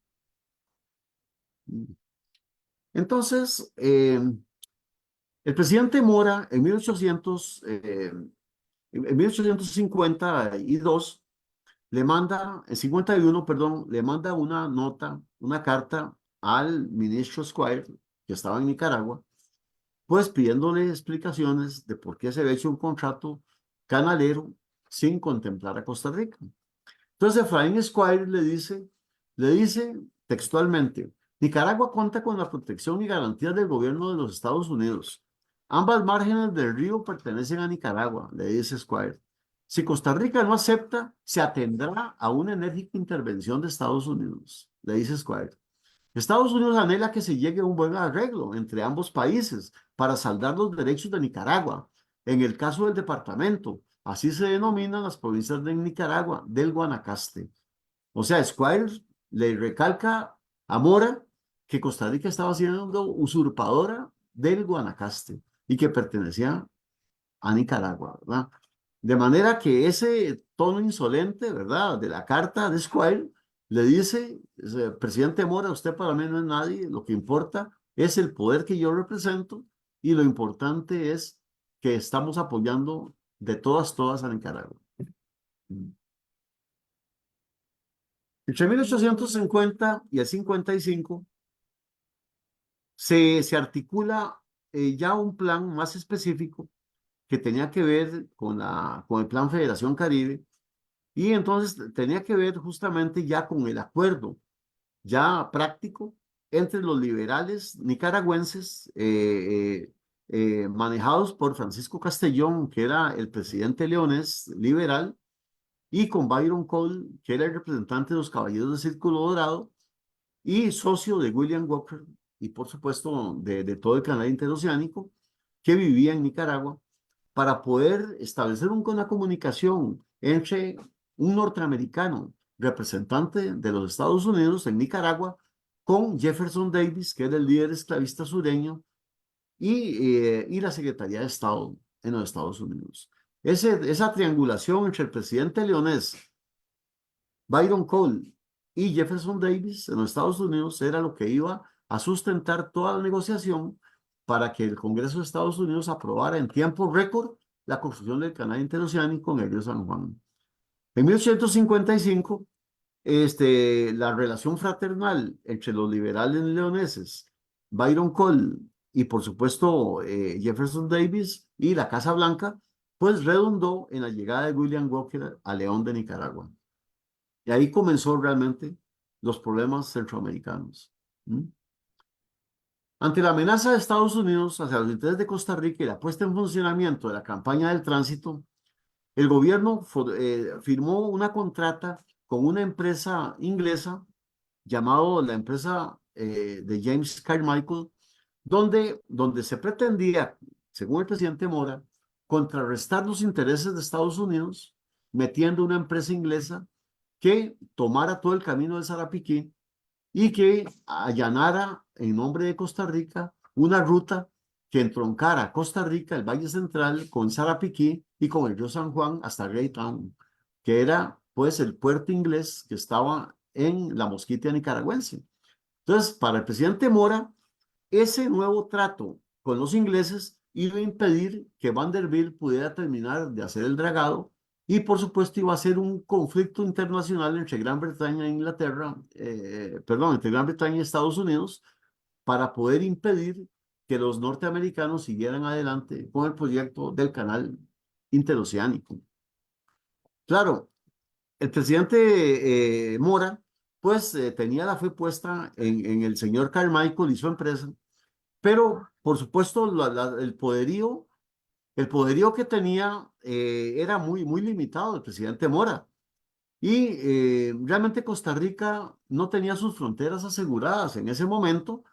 Entonces, el presidente Mora en 1852 le manda, en 51, perdón, le manda una nota, una carta al ministro Squire, que estaba en Nicaragua, pues pidiéndole explicaciones de por qué se había hecho un contrato canalero sin contemplar a Costa Rica. Entonces Efraín Squire le dice textualmente, Nicaragua cuenta con la protección y garantías del gobierno de los Estados Unidos. Ambas márgenes del río pertenecen a Nicaragua, le dice Squire. Si Costa Rica no acepta, se atendrá a una enérgica intervención de Estados Unidos, le dice Squire. Estados Unidos anhela que se llegue a un buen arreglo entre ambos países para saldar los derechos de Nicaragua. En el caso del departamento, así se denominan las provincias de Nicaragua, del Guanacaste. O sea, Squire le recalca a Mora que Costa Rica estaba siendo usurpadora del Guanacaste y que pertenecía a Nicaragua, ¿verdad? De manera que ese tono insolente, ¿verdad?, de la carta de Squire le dice, presidente Mora, usted para mí no es nadie, lo que importa es el poder que yo represento y lo importante es que estamos apoyando de todas a Nicaragua. Entre 1850 y el 55 se articula ya un plan más específico que tenía que ver con el Plan Federación Caribe y entonces tenía que ver justamente ya con el acuerdo ya práctico entre los liberales nicaragüenses manejados por Francisco Castellón, que era el presidente leonés liberal, y con Byron Cole, que era el representante de los Caballeros del Círculo Dorado y socio de William Walker y por supuesto de todo el canal interoceánico que vivía en Nicaragua, para poder establecer una comunicación entre un norteamericano representante de los Estados Unidos en Nicaragua con Jefferson Davis, que era el líder esclavista sureño, y la Secretaría de Estado en los Estados Unidos. Esa triangulación entre el presidente leonés, Byron Cole y Jefferson Davis en los Estados Unidos era lo que iba a sustentar toda la negociación para que el Congreso de Estados Unidos aprobara en tiempo récord la construcción del canal interoceánico en el río San Juan. En 1855, la relación fraternal entre los liberales leoneses, Byron Cole y por supuesto Jefferson Davis y la Casa Blanca, pues redundó en la llegada de William Walker a León de Nicaragua. Y ahí comenzó realmente los problemas centroamericanos. Ante la amenaza de Estados Unidos hacia los intereses de Costa Rica y la puesta en funcionamiento de la campaña del tránsito, el gobierno firmó una contrata con una empresa inglesa llamada la empresa de James Carmichael, donde se pretendía, según el presidente Mora, contrarrestar los intereses de Estados Unidos metiendo una empresa inglesa que tomara todo el camino de Sarapiquí y que allanara en nombre de Costa Rica una ruta que entroncara Costa Rica, el Valle Central, con Sarapiquí y con el río San Juan hasta Greytown, que era pues el puerto inglés que estaba en la Mosquitia nicaragüense. Entonces, para el presidente Mora, ese nuevo trato con los ingleses iba a impedir que Vanderbilt pudiera terminar de hacer el dragado y por supuesto iba a ser un conflicto internacional entre Gran Bretaña e Inglaterra, perdón, entre Gran Bretaña y Estados Unidos para poder impedir que los norteamericanos siguieran adelante con el proyecto del canal interoceánico. Claro, el presidente Mora pues tenía la fe puesta en el señor Carmichael y su empresa, pero por supuesto el poderío que tenía era muy limitado el presidente Mora. Y realmente Costa Rica no tenía sus fronteras aseguradas en ese momento,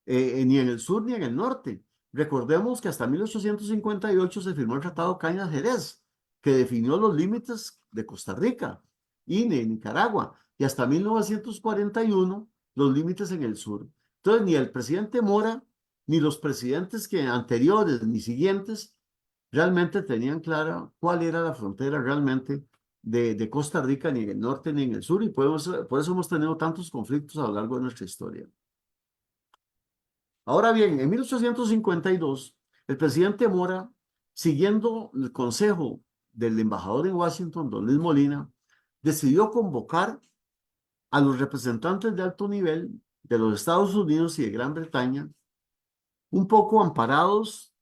ni en el sur ni en el norte. Recordemos que hasta 1858 se firmó el Tratado Cañas-Jerez, que definió los límites de Costa Rica y de Nicaragua, y hasta 1941 los límites en el sur. Entonces, ni el presidente Mora, ni los presidentes anteriores ni siguientes realmente tenían clara cuál era la frontera realmente de Costa Rica, ni en el norte ni en el sur, y por eso hemos tenido tantos conflictos a lo largo de nuestra historia. Ahora bien, en 1852, el presidente Mora, siguiendo el consejo del embajador en Washington, don Luis Molina, decidió convocar a los representantes de alto nivel de los Estados Unidos y de Gran Bretaña, un poco amparados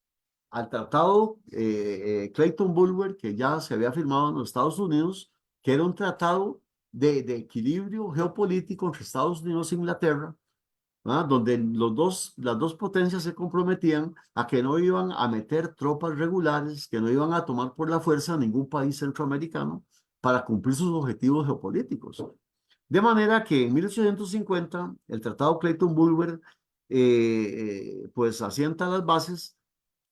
al tratado Clayton-Bulwer, que ya se había firmado en los Estados Unidos, que era un tratado de equilibrio geopolítico entre Estados Unidos e Inglaterra, donde las dos potencias se comprometían a que no iban a meter tropas regulares, que no iban a tomar por la fuerza a ningún país centroamericano para cumplir sus objetivos geopolíticos. De manera que en 1850 el Tratado Clayton-Bulwer pues asienta las bases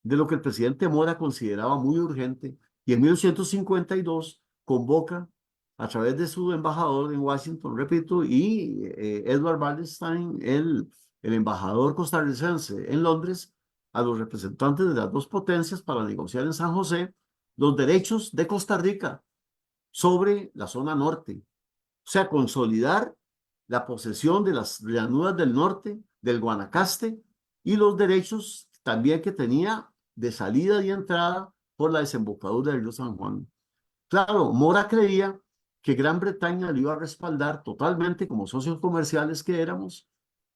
de lo que el presidente Mora consideraba muy urgente y en 1852 convoca a través de su embajador en Washington, repito, y Edward Wallenstein, el embajador costarricense en Londres, a los representantes de las dos potencias para negociar en San José los derechos de Costa Rica sobre la zona norte. O sea, consolidar la posesión de las llanuras del norte, del Guanacaste, y los derechos también que tenía de salida y entrada por la desembocadura del río San Juan. Claro, Mora creía que Gran Bretaña lo iba a respaldar totalmente como socios comerciales que éramos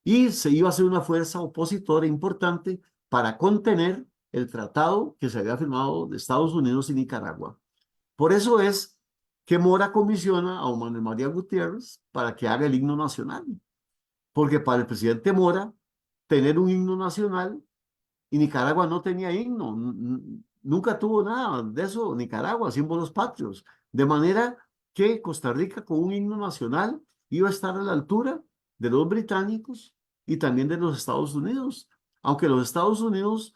y se iba a hacer una fuerza opositora importante para contener el tratado que se había firmado de Estados Unidos y Nicaragua. Por eso es que Mora comisiona a Manuel María Gutiérrez para que haga el himno nacional, porque para el presidente Mora, tener un himno nacional, y Nicaragua no tenía himno, nunca tuvo nada de eso, Nicaragua, símbolos patrios, de manera que Costa Rica con un himno nacional iba a estar a la altura de los británicos y también de los Estados Unidos, aunque los Estados Unidos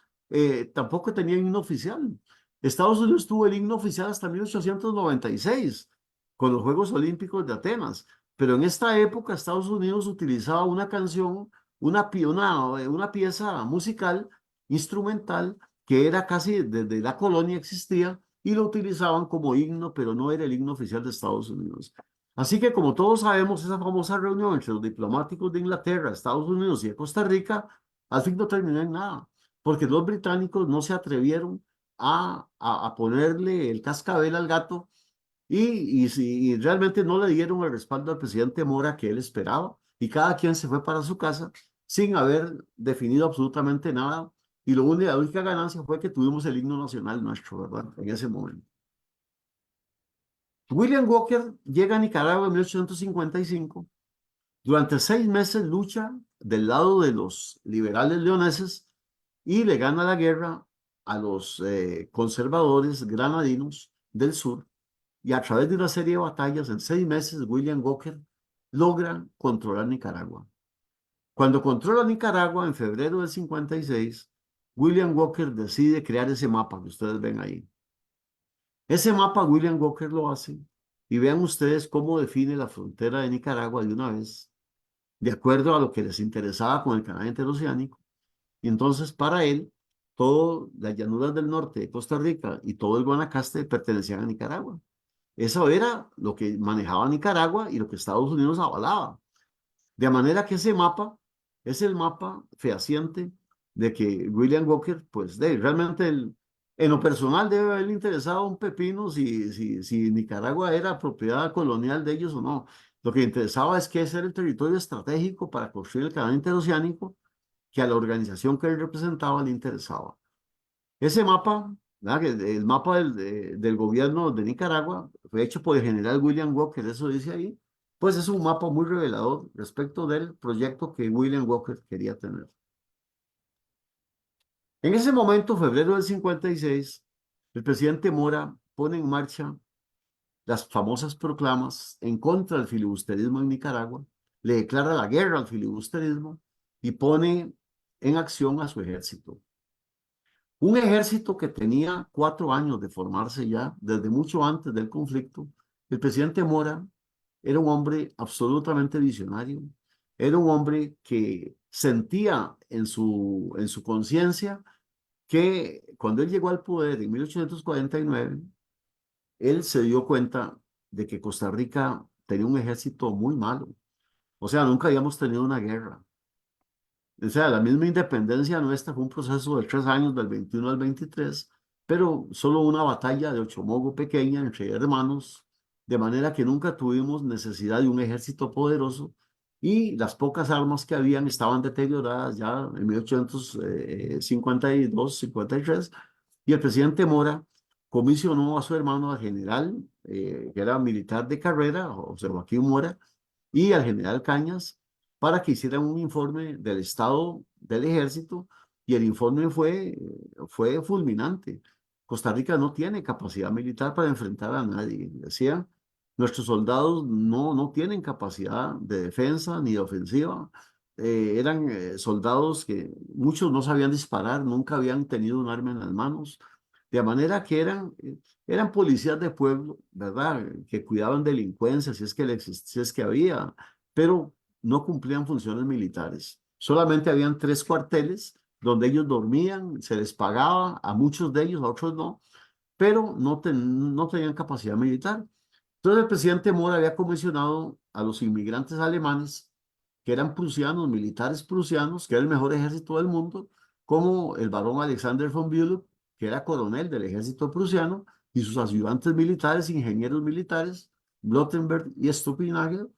tampoco tenían himno oficial. Estados Unidos tuvo el himno oficial hasta 1896, con los Juegos Olímpicos de Atenas, pero en esta época Estados Unidos utilizaba una canción, una pieza musical, instrumental, que era casi desde la colonia existía, y lo utilizaban como himno, pero no era el himno oficial de Estados Unidos. Así que como todos sabemos, esa famosa reunión entre los diplomáticos de Inglaterra, Estados Unidos y de Costa Rica, al fin no terminó en nada, porque los británicos no se atrevieron a ponerle el cascabel al gato y realmente no le dieron el respaldo al presidente Mora que él esperaba, y cada quien se fue para su casa sin haber definido absolutamente nada, y la única ganancia fue que tuvimos el himno nacional nuestro, ¿verdad? En ese momento. William Walker llega a Nicaragua en 1855. Durante 6 meses lucha del lado de los liberales leoneses y le gana la guerra a los conservadores granadinos del sur. Y a través de una serie de batallas, en 6 meses, William Walker logra controlar Nicaragua. Cuando controla Nicaragua, en febrero del 56, William Walker decide crear ese mapa que ustedes ven ahí. Ese mapa William Walker lo hace, y vean ustedes cómo define la frontera de Nicaragua de una vez, de acuerdo a lo que les interesaba con el canal interoceánico. Y entonces, para él, todas las llanuras del norte de Costa Rica y todo el Guanacaste pertenecían a Nicaragua. Eso era lo que manejaba Nicaragua y lo que Estados Unidos avalaba. De manera que ese mapa es el mapa fehaciente de que William Walker, pues realmente en lo personal debe haberle interesado un pepino si Nicaragua era propiedad colonial de ellos o no. Lo que interesaba es que ese era el territorio estratégico para construir el canal interoceánico que a la organización que él representaba le interesaba. Ese mapa, el mapa del gobierno de Nicaragua, fue hecho por el general William Walker, eso dice ahí, pues es un mapa muy revelador respecto del proyecto que William Walker quería tener. En ese momento, febrero del 56, el presidente Mora pone en marcha las famosas proclamas en contra del filibusterismo en Nicaragua, le declara la guerra al filibusterismo y pone en acción a su ejército. Un ejército que tenía 4 años de formarse ya, desde mucho antes del conflicto. El presidente Mora era un hombre absolutamente visionario, era un hombre que sentía en su conciencia que cuando él llegó al poder en 1849, él se dio cuenta de que Costa Rica tenía un ejército muy malo. O sea, nunca habíamos tenido una guerra. O sea, la misma independencia nuestra fue un proceso de 3 años, del 21 al 23, pero solo una batalla de Ochomogo pequeña entre hermanos, de manera que nunca tuvimos necesidad de un ejército poderoso, y las pocas armas que habían estaban deterioradas ya en 1852, 53, y el presidente Mora comisionó a su hermano, al general, que era militar de carrera, José Joaquín Mora, y al general Cañas, para que hicieran un informe del estado del ejército, y el informe fue fulminante. Costa Rica no tiene capacidad militar para enfrentar a nadie. Decía, nuestros soldados no tienen capacidad de defensa ni de ofensiva. Eran soldados que muchos no sabían disparar, nunca habían tenido un arma en las manos, de manera que eran policías de pueblo, ¿verdad? Que cuidaban delincuencia, si es que había, pero no cumplían funciones militares. Solamente habían 3 cuarteles donde ellos dormían, se les pagaba, a muchos de ellos, a otros no, pero no tenían capacidad militar. Entonces el presidente Mora había comisionado a los inmigrantes alemanes, que eran prusianos, militares prusianos, que era el mejor ejército del mundo, como el barón Alexander von Bülow, que era coronel del ejército prusiano, y sus ayudantes militares, ingenieros militares, Blottenberg y Stupinager,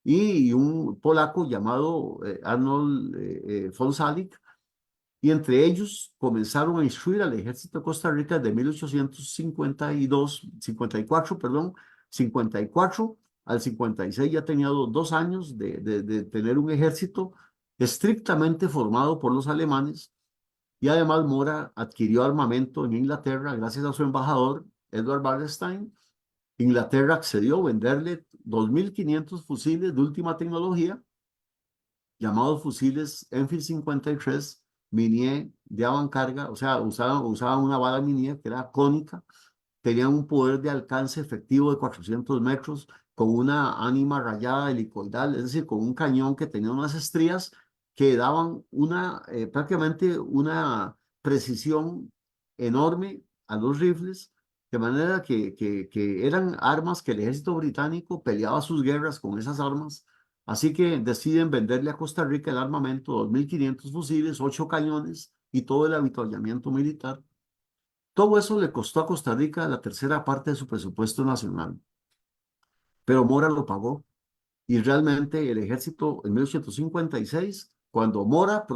y un polaco llamado Arnold von Salik, y entre ellos comenzaron a instruir al ejército de Costa Rica de 1854, perdón, 54 al 56 ya tenía 2 años de tener un ejército estrictamente formado por los alemanes, y además Mora adquirió armamento en Inglaterra gracias a su embajador, Edward Wallerstein. Inglaterra accedió a venderle 2.500 fusiles de última tecnología, llamados fusiles Enfield 53 Minié de avancarga, o sea, usaban una bala Minié que era cónica, tenían un poder de alcance efectivo de 400 metros, con una ánima rayada helicoidal, es decir, con un cañón que tenía unas estrías que daban prácticamente una precisión enorme a los rifles, de manera que eran armas que el ejército británico peleaba sus guerras con esas armas. Así que deciden venderle a Costa Rica el armamento, 2.500 fusiles, 8 cañones y todo el avituallamiento militar. Todo eso le costó a Costa Rica la tercera parte de su presupuesto nacional, pero Mora lo pagó. Y realmente el ejército en 1856, cuando Mora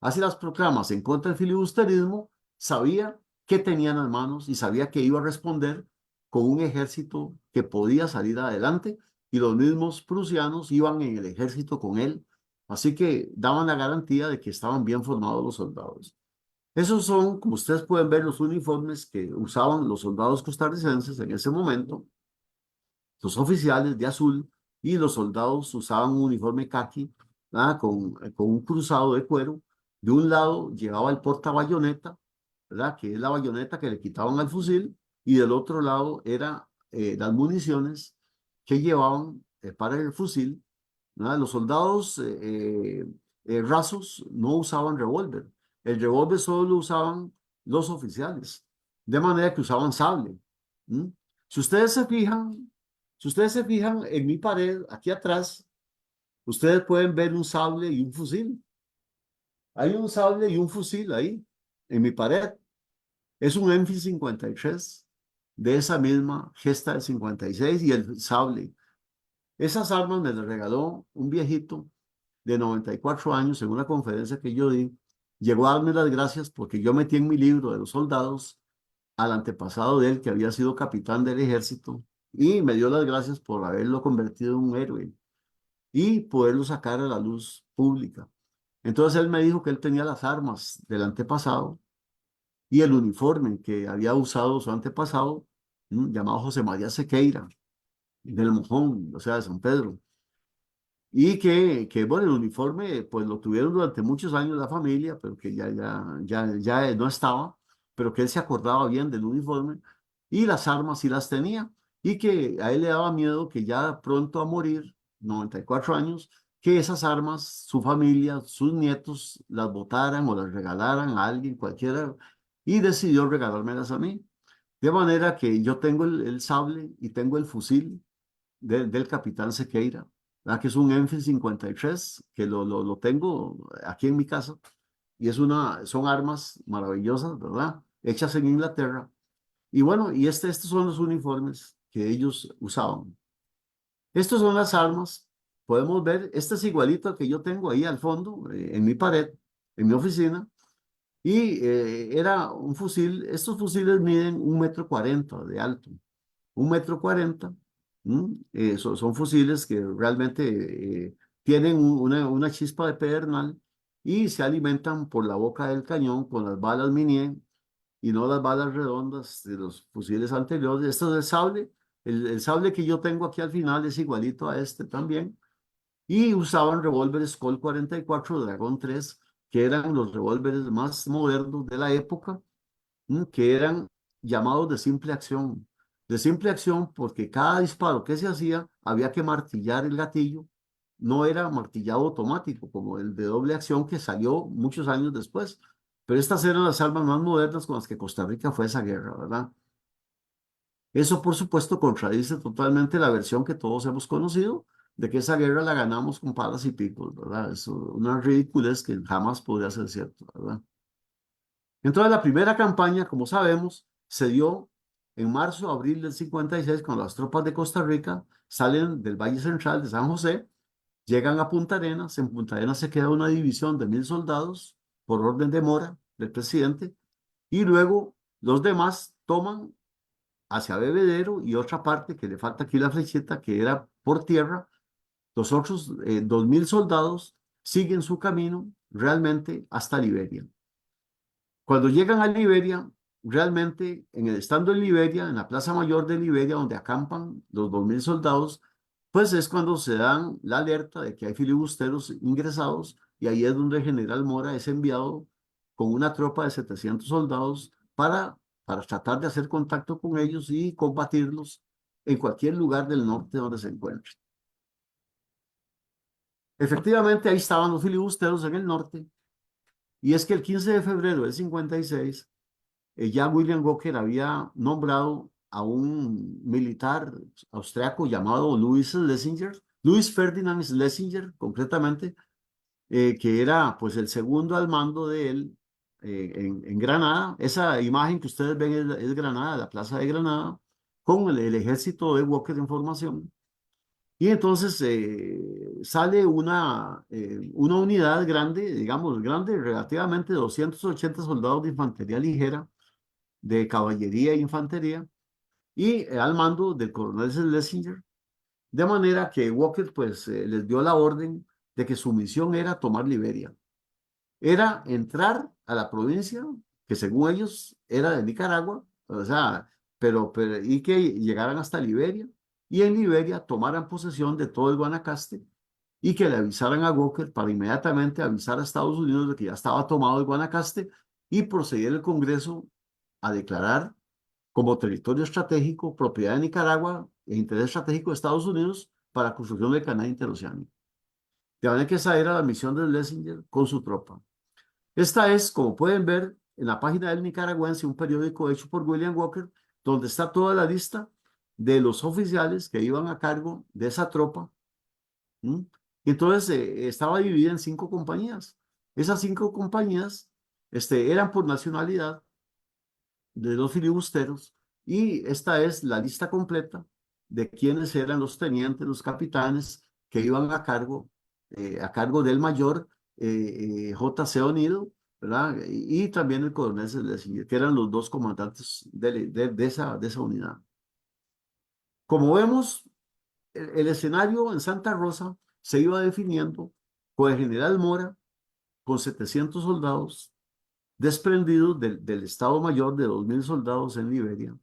hace las proclamas en contra del filibusterismo, sabía qué tenía en las manos y sabía que iba a responder con un ejército que podía salir adelante, y los mismos prusianos iban en el ejército con él, así que daban la garantía de que estaban bien formados los soldados. Esos son, como ustedes pueden ver, los uniformes que usaban los soldados costarricenses en ese momento, los oficiales de azul, y los soldados usaban un uniforme caqui, ¿verdad? Con un cruzado de cuero. De un lado llevaba el portabayoneta, ¿verdad? Que es la bayoneta que le quitaban al fusil, y del otro lado era las municiones que llevaban para el fusil, ¿verdad? Los soldados rasos no usaban revólver. El revólver solo lo usaban los oficiales, de manera que usaban sable. ¿Mm? Si ustedes se fijan, si ustedes se fijan en mi pared, aquí atrás, ustedes pueden ver un sable y un fusil. Hay un sable y un fusil ahí, en mi pared. Es un Enfield 53 de esa misma gesta del 56, y el sable. Esas armas me las regaló un viejito de 94 años en una conferencia que yo di. Llegó a darme las gracias porque yo metí en mi libro de los soldados al antepasado de él, que había sido capitán del ejército, y me dio las gracias por haberlo convertido en un héroe y poderlo sacar a la luz pública. Entonces él me dijo que él tenía las armas del antepasado y el uniforme que había usado su antepasado, llamado José María Sequeira, del Mojón, o sea, de San Pedro. Y bueno, el uniforme, pues lo tuvieron durante muchos años la familia, pero que ya no estaba, pero que él se acordaba bien del uniforme, y las armas sí las tenía, y que a él le daba miedo que ya pronto a morir, 94 años, que esas armas, su familia, sus nietos, las botaran o las regalaran a alguien cualquiera, y decidió regalármelas a mí. De manera que yo tengo el sable y tengo el fusil del capitán Sequeira, ¿verdad? Que es un Enfield 53, que lo tengo aquí en mi casa, y son armas maravillosas, ¿verdad? Hechas en Inglaterra. Y bueno, y estos son los uniformes que ellos usaban. Estas son las armas. Podemos ver, este es igualito al que yo tengo ahí al fondo, en mi pared, en mi oficina. Y era un fusil. Estos fusiles miden 1,40 m de alto, 1,40 m. Son fusiles que realmente tienen una chispa de pedernal, y se alimentan por la boca del cañón con las balas Minié y no las balas redondas de los fusiles anteriores. Esto es el sable. El sable que yo tengo aquí al final es igualito a este también. Y usaban revólveres Colt 44 Dragón 3, que eran los revólveres más modernos de la época, que eran llamados de simple acción. De simple acción porque cada disparo que se hacía había que martillar el gatillo, no era martillado automático, como el de doble acción que salió muchos años después. Pero estas eran las armas más modernas con las que Costa Rica fue a esa guerra, ¿verdad? Eso, por supuesto, contradice totalmente la versión que todos hemos conocido de que esa guerra la ganamos con palas y picos, ¿verdad? Es una ridiculez que jamás podría ser cierto, ¿verdad? Entonces, la primera campaña, como sabemos, se dio en marzo, abril del 56, cuando las tropas de Costa Rica salen del Valle Central de San José, llegan a Punta Arenas. En Punta Arenas se queda una división de 1000 soldados por orden de Mora, del presidente, y luego los demás toman hacia Bebedero y otra parte que le falta aquí la flecheta, que era por tierra. Los otros 2000 soldados siguen su camino realmente hasta Liberia. Cuando llegan a Liberia, realmente, estando en Liberia, en la Plaza Mayor de Liberia, donde acampan los 2000 soldados, pues es cuando se dan la alerta de que hay filibusteros ingresados, y ahí es donde el general Mora es enviado con una tropa de 700 soldados para tratar de hacer contacto con ellos y combatirlos en cualquier lugar del norte donde se encuentren. Efectivamente, ahí estaban los filibusteros en el norte, y es que el 15 de febrero del 56, ya William Walker había nombrado a un militar austriaco llamado Louis Schlesinger, Louis Ferdinand Schlesinger, concretamente, que era pues el segundo al mando de él en Granada. Esa imagen que ustedes ven es Granada, la plaza de Granada, con el ejército de Walker en formación. Y entonces sale una unidad grande, digamos grande, relativamente 280 soldados de infantería ligera, de caballería e infantería, y al mando del coronel Schlesinger, de manera que Walker pues les dio la orden de que su misión era tomar Liberia. Era entrar a la provincia, que según ellos era de Nicaragua, o sea, y que llegaran hasta Liberia, y en Liberia tomaran posesión de todo el Guanacaste, y que le avisaran a Walker para inmediatamente avisar a Estados Unidos de que ya estaba tomado el Guanacaste, y proceder el Congreso a declarar como territorio estratégico, propiedad de Nicaragua e interés estratégico de Estados Unidos para la construcción del canal interoceánico. De manera que esa era la misión de Schlesinger con su tropa. Esta es, como pueden ver, en la página del Nicaragüense, un periódico hecho por William Walker, donde está toda la lista de los oficiales que iban a cargo de esa tropa. ¿Mm? Y entonces estaba dividida en 5 compañías. Esas 5 compañías eran por nacionalidad de los filibusteros, y esta es la lista completa de quiénes eran los tenientes, los capitanes que iban a cargo del mayor J.C. O'Neill, ¿verdad? Y también el coronel Schlesinger, que eran los 2 comandantes de esa unidad. Como vemos, el escenario en Santa Rosa se iba definiendo con el general Mora, con 700 soldados, desprendidos del Estado Mayor de 2000 soldados en Liberia,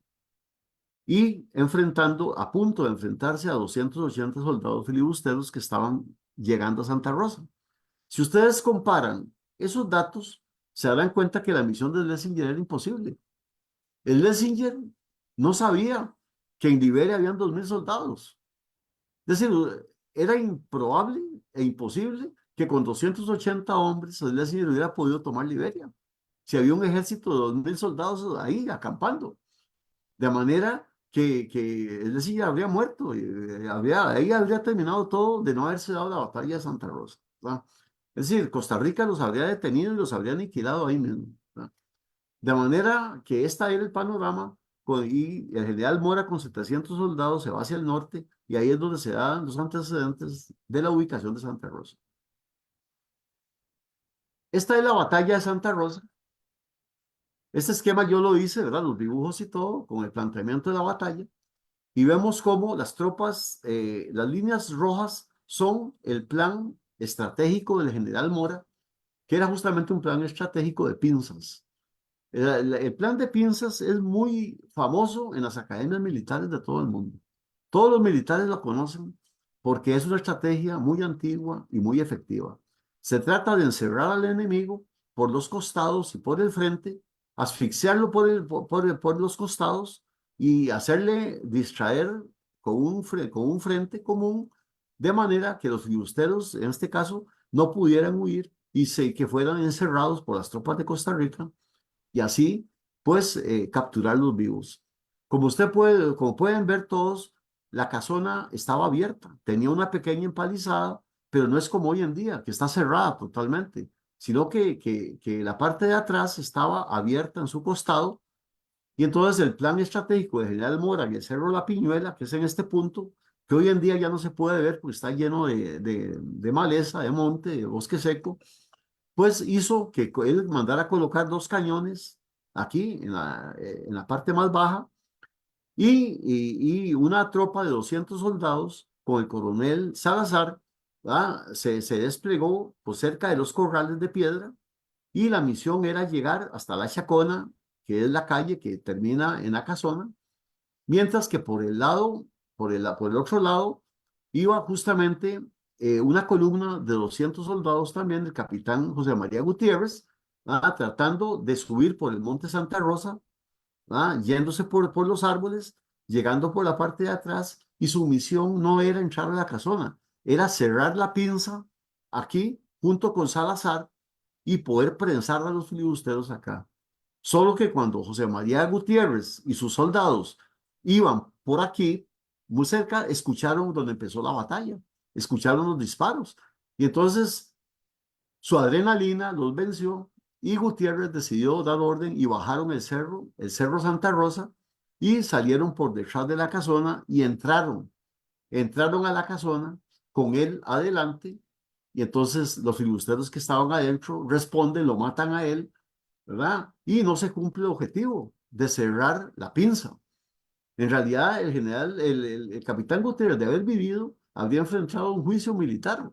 y a punto de enfrentarse a 280 soldados filibusteros que estaban llegando a Santa Rosa. Si ustedes comparan esos datos, se darán cuenta que la misión de Schlesinger era imposible. El Schlesinger no sabía que en Liberia habían 2000 soldados. Es decir, era improbable e imposible que con 280 hombres Schlesinger hubiera podido tomar Liberia, si había un ejército de 2000 soldados ahí acampando. De manera que es decir, habría muerto, ahí habría terminado todo de no haberse dado la batalla de Santa Rosa, ¿verdad? Es decir, Costa Rica los habría detenido y los habría aniquilado ahí mismo, ¿verdad? De manera que este era el panorama, y el general Mora con 700 soldados se va hacia el norte, y ahí es donde se dan los antecedentes de la ubicación de Santa Rosa. Esta es la batalla de Santa Rosa. Este esquema yo lo hice, ¿verdad? Los dibujos y todo, con el planteamiento de la batalla. Y vemos cómo las tropas, las líneas rojas son el plan estratégico del general Mora, que era justamente un plan estratégico de pinzas. El plan de pinzas es muy famoso en las academias militares de todo el mundo. Todos los militares lo conocen porque es una estrategia muy antigua y muy efectiva. Se trata de encerrar al enemigo por los costados y por el frente, asfixiarlo por los costados y hacerle distraer con un frente común, de manera que los filibusteros, en este caso, no pudieran huir y que fueran encerrados por las tropas de Costa Rica y así, pues, capturarlos vivos. Como pueden ver todos, la casona estaba abierta, tenía una pequeña empalizada, pero no es como hoy en día, que está cerrada totalmente, sino que la parte de atrás estaba abierta en su costado. Y entonces el plan estratégico de General Mora y el Cerro La Piñuela, que es en este punto, que hoy en día ya no se puede ver porque está lleno de maleza, de monte, de bosque seco, pues hizo que él mandara a colocar 2 cañones aquí en la parte más baja y una tropa de 200 soldados con el coronel Salazar, ¿verdad? Se desplegó por cerca de los corrales de piedra y la misión era llegar hasta la Chacona, que es la calle que termina en la casona, mientras que por el otro lado, iba justamente una columna de 200 soldados también del capitán José María Gutiérrez, tratando de subir por el Monte Santa Rosa, yéndose por los árboles, llegando por la parte de atrás, y su misión no era entrar a la casona, era cerrar la pinza aquí, junto con Salazar, y poder prensar a los filibusteros acá. Solo que cuando José María Gutiérrez y sus soldados iban por aquí, muy cerca, escucharon donde empezó la batalla, escucharon los disparos. Y entonces su adrenalina los venció y Gutiérrez decidió dar orden y bajaron el cerro Santa Rosa, y salieron por detrás de la casona y entraron a la casona con él adelante. Y entonces los filibusteros que estaban adentro responden, lo matan a él, ¿verdad? Y no se cumple el objetivo de cerrar la pinza. En realidad, el capitán Gutiérrez, de haber vivido, habría enfrentado un juicio militar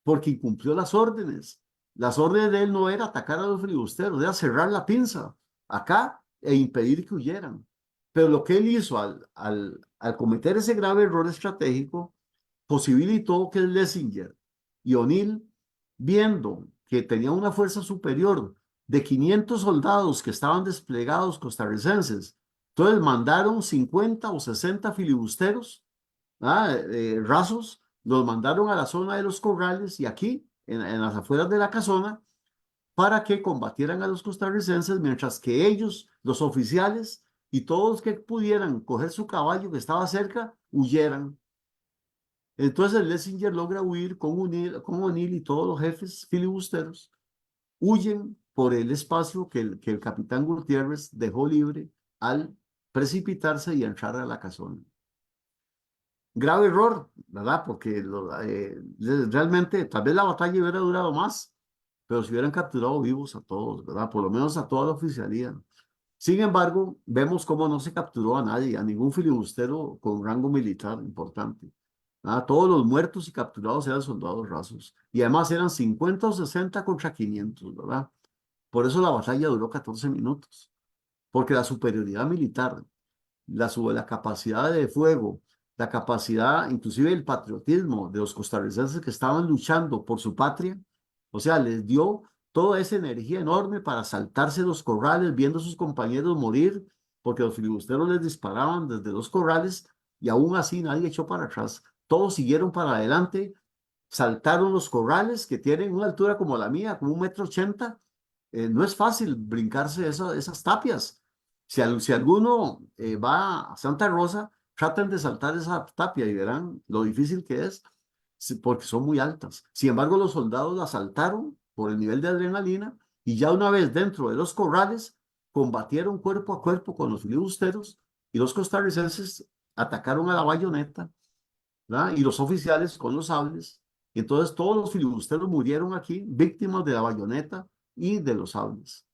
porque incumplió las órdenes. Las órdenes de él no era atacar a los filibusteros, era cerrar la pinza acá e impedir que huyeran. Pero lo que él hizo al cometer ese grave error estratégico posibilitó que Lessinger y O'Neill, viendo que tenía una fuerza superior de 500 soldados que estaban desplegados costarricenses, entonces mandaron 50 o 60 filibusteros rasos, los mandaron a la zona de los corrales y aquí, en las afueras de la casona, para que combatieran a los costarricenses, mientras que ellos, los oficiales y todos los que pudieran coger su caballo que estaba cerca, huyeran. Entonces Lessinger logra huir con O'Neill y todos los jefes filibusteros, huyen por el espacio que el capitán Gutiérrez dejó libre al precipitarse y entrar a la casona. Grave error, ¿verdad? Porque realmente tal vez la batalla hubiera durado más, pero se hubieran capturado vivos a todos, ¿verdad? Por lo menos a toda la oficialía. Sin embargo, vemos cómo no se capturó a nadie, a ningún filibustero con rango militar importante. Todos los muertos y capturados eran soldados rasos. Y además eran 50 o 60 contra 500, ¿verdad? Por eso la batalla duró 14 minutos. Porque la superioridad militar, la capacidad de fuego, la capacidad, inclusive el patriotismo de los costarricenses que estaban luchando por su patria, o sea, les dio toda esa energía enorme para saltarse los corrales, viendo a sus compañeros morir, porque los filibusteros les disparaban desde los corrales y aún así nadie echó para atrás. Todos siguieron para adelante, saltaron los corrales que tienen una altura como la mía, como 1,80 m. No es fácil brincarse esas tapias. Si alguno va a Santa Rosa, traten de saltar esa tapia y verán lo difícil que es, porque son muy altas. Sin embargo, los soldados la saltaron por el nivel de adrenalina y ya una vez dentro de los corrales, combatieron cuerpo a cuerpo con los filibusteros y los costarricenses atacaron a la bayoneta, ¿verdad? Y los oficiales con los sables. Y entonces todos los filibusteros murieron aquí, víctimas de la bayoneta y de los sables.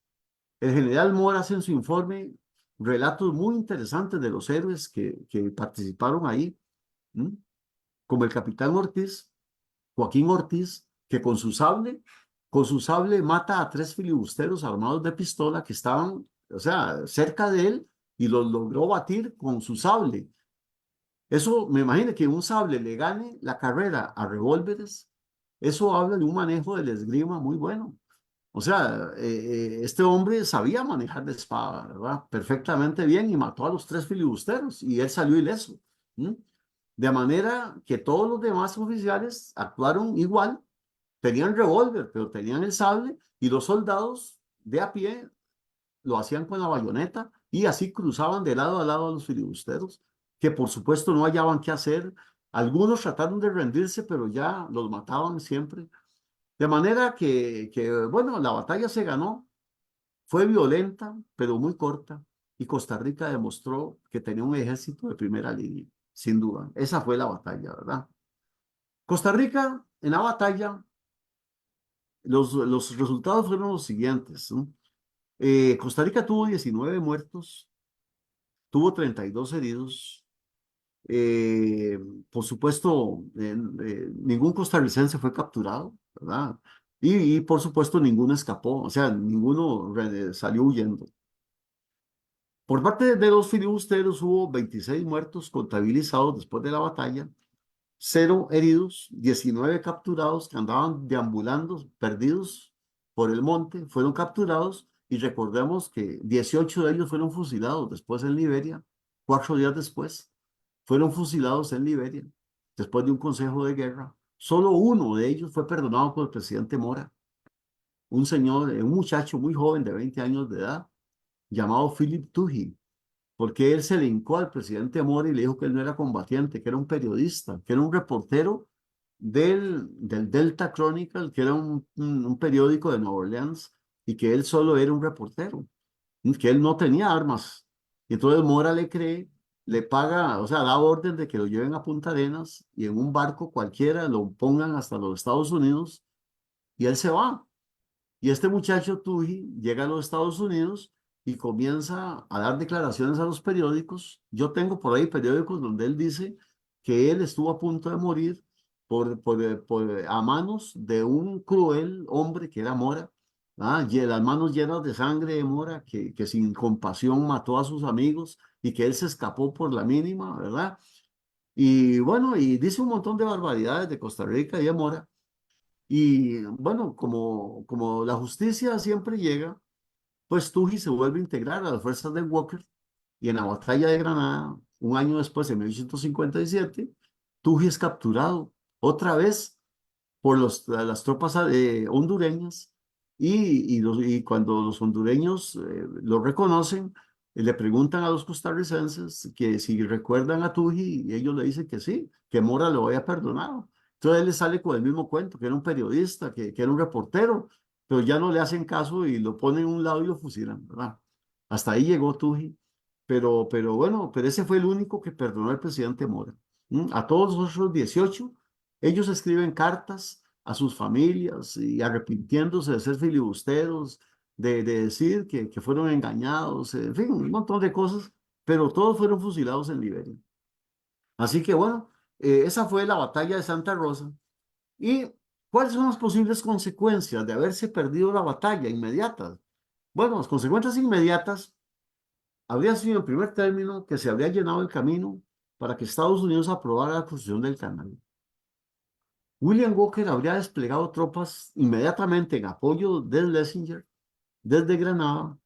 El general Mora hace en su informe relatos muy interesantes de los héroes que participaron ahí, ¿m? Como el capitán Ortiz, Joaquín Ortiz, que con su sable mata a 3 filibusteros armados de pistola que estaban, o sea, cerca de él, y los logró batir con su sable. Eso, me imagino que un sable le gane la carrera a revólveres. Eso habla de un manejo del esgrima muy bueno. O sea, este hombre sabía manejar la espada, ¿verdad? Perfectamente bien, y mató a los 3 filibusteros y él salió ileso. ¿Mm? De manera que todos los demás oficiales actuaron igual, tenían revólver, pero tenían el sable, y los soldados de a pie lo hacían con la bayoneta y así cruzaban de lado a lado a los filibusteros, que por supuesto no hallaban qué hacer. Algunos trataron de rendirse, pero ya los mataban siempre. De manera bueno, la batalla se ganó, fue violenta, pero muy corta, y Costa Rica demostró que tenía un ejército de primera línea, sin duda. Esa fue la batalla, ¿verdad? Costa Rica, en la batalla, los resultados fueron los siguientes, ¿no? Costa Rica tuvo 19 muertos, tuvo 32 heridos. Eh, por supuesto, ningún costarricense fue capturado, ¿verdad? Por supuesto ninguno escapó, o sea, ninguno salió huyendo. Por parte de los filibusteros hubo 26 muertos contabilizados después de la batalla, 0 heridos, 19 capturados que andaban deambulando, perdidos por el monte, fueron capturados y recordemos que 18 de ellos fueron fusilados después en Liberia, 4 días después, fueron fusilados en Liberia, después de un consejo de guerra. Solo uno de ellos fue perdonado por el presidente Mora, un señor, un muchacho muy joven de 20 años de edad, llamado Philip Tuhi, porque él se le hincó al presidente Mora y le dijo que él no era combatiente, que era un periodista, que era un reportero del Delta Chronicle, que era un periódico de Nueva Orleans, y que él solo era un reportero, y que él no tenía armas. Y entonces Mora le cree, le paga, o sea, da orden de que lo lleven a Punta Arenas y en un barco cualquiera lo pongan hasta los Estados Unidos y él se va. Y este muchacho Tuji llega a los Estados Unidos y comienza a dar declaraciones a los periódicos. Yo tengo por ahí periódicos donde él dice que él estuvo a punto de morir a manos de un cruel hombre que era Mora, y las manos llenas de sangre de Mora, que sin compasión mató a sus amigos y que él se escapó por la mínima, ¿verdad? Y bueno, y dice un montón de barbaridades de Costa Rica y de Mora. Y bueno, como la justicia siempre llega, pues Tuji se vuelve a integrar a las fuerzas de Walker y en la batalla de Granada, un año después, en 1857, Tuji es capturado otra vez por las tropas hondureñas y cuando los hondureños lo reconocen, le preguntan a los costarricenses que si recuerdan a Tuji y ellos le dicen que sí, que Mora lo había perdonado. Entonces él le sale con el mismo cuento, que era un periodista, que era un reportero, pero ya no le hacen caso y lo ponen a un lado y lo fusilan, ¿verdad? Hasta ahí llegó Tuji, pero bueno, pero ese fue el único que perdonó al presidente Mora. A todos los otros 18 ellos escriben cartas a sus familias y arrepintiéndose de ser filibusteros, de decir que fueron engañados, en fin, un montón de cosas, pero todos fueron fusilados en Liberia. Así que bueno, esa fue la batalla de Santa Rosa. ¿Y cuáles son las posibles consecuencias de haberse perdido la batalla inmediatas? Bueno, las consecuencias inmediatas habría sido en primer término que se habría llenado el camino para que Estados Unidos aprobara la construcción del canal. William Walker habría desplegado tropas inmediatamente en apoyo de Schlesinger desde Granada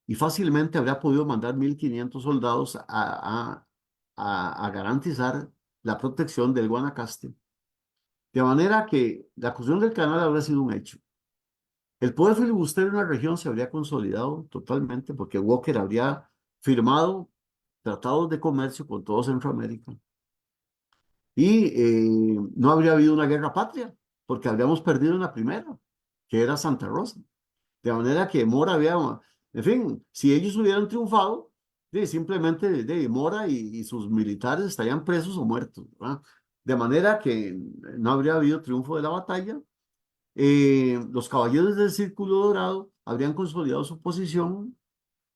y fácilmente habría podido mandar 1.500 soldados a garantizar la protección del Guanacaste. De manera que la construcción del canal habría sido un hecho. El poder filibustero en la región se habría consolidado totalmente porque Walker habría firmado tratados de comercio con todo Centroamérica. No habría habido una guerra patria, porque habríamos perdido en la primera, que era Santa Rosa. De manera que Mora había, en fin, si ellos hubieran triunfado, simplemente Mora y sus militares estarían presos o muertos, ¿verdad? De manera que no habría habido triunfo de la batalla. Los caballeros del Círculo Dorado habrían consolidado su posición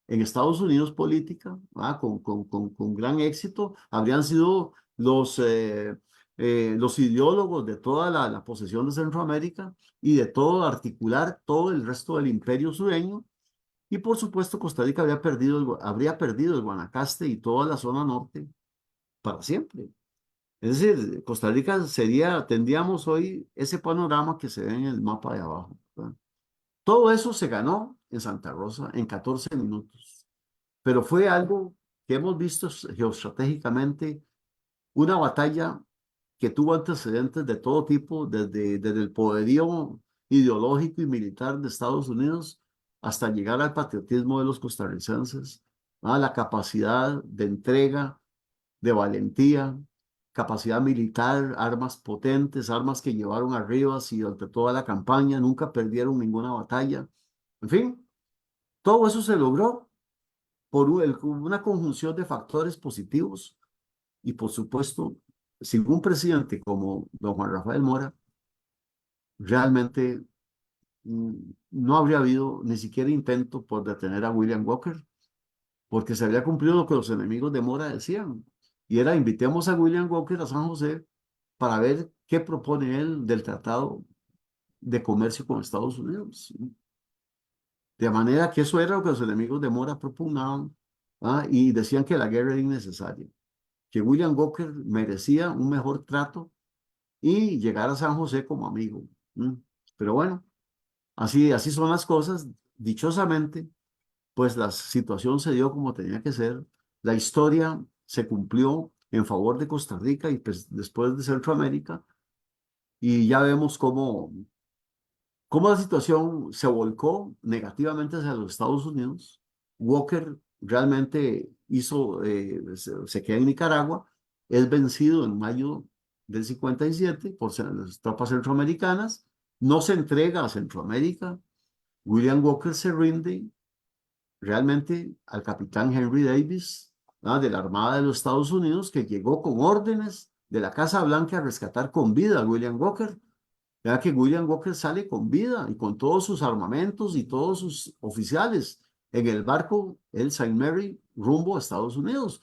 en Estados Unidos política, con gran éxito, habrían sido los ideólogos de toda la posesión de Centroamérica y de todo articular todo el resto del imperio sureño. Y por supuesto, Costa Rica habría perdido el Guanacaste y toda la zona norte para siempre. Es decir, Costa Rica tendríamos hoy ese panorama que se ve en el mapa de abajo, ¿verdad? Todo eso se ganó en Santa Rosa en 14 minutos, pero fue algo que hemos visto geoestratégicamente una batalla que tuvo antecedentes de todo tipo, desde el poderío ideológico y militar de Estados Unidos hasta llegar al patriotismo de los costarricenses, a la capacidad de entrega, de valentía, capacidad militar, armas potentes, armas que llevaron arriba y durante toda la campaña, nunca perdieron ninguna batalla. En fin, todo eso se logró por una conjunción de factores positivos y, por supuesto, sin un presidente como don Juan Rafael Mora, realmente no habría habido ni siquiera intento por detener a William Walker, porque se había cumplido lo que los enemigos de Mora decían, y era invitemos a William Walker a San José para ver qué propone él del tratado de comercio con Estados Unidos. De manera que eso era lo que los enemigos de Mora propugnaban, y decían que la guerra era innecesaria, que William Walker merecía un mejor trato y llegar a San José como amigo. Pero bueno, así son las cosas. Dichosamente, pues la situación se dio como tenía que ser. La historia se cumplió en favor de Costa Rica y pues después de Centroamérica. Y ya vemos cómo la situación se volcó negativamente hacia los Estados Unidos. Walker realmente se queda en Nicaragua, es vencido en mayo del 57 por las tropas centroamericanas, no se entrega a Centroamérica, William Walker se rinde realmente al capitán Henry Davis, de la Armada de los Estados Unidos, que llegó con órdenes de la Casa Blanca a rescatar con vida a William Walker. Vea que William Walker sale con vida y con todos sus armamentos y todos sus oficiales en el barco, el Saint Mary, rumbo a Estados Unidos.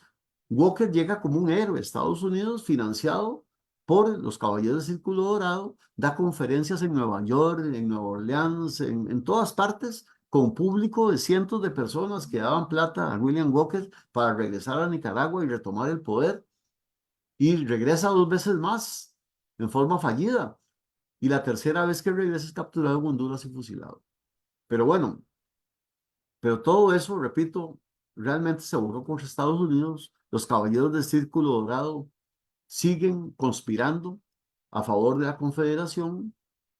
Walker llega como un héroe a Estados Unidos, financiado por los Caballeros del Círculo Dorado, da conferencias en Nueva York, en Nueva Orleans, en todas partes, con público de cientos de personas que daban plata a William Walker para regresar a Nicaragua y retomar el poder. Y regresa 2 veces más, en forma fallida. Y la tercera vez que regresa es capturado en Honduras y fusilado. Pero bueno, pero todo eso, repito, realmente se borró contra Estados Unidos. Los caballeros del Círculo Dorado siguen conspirando a favor de la Confederación,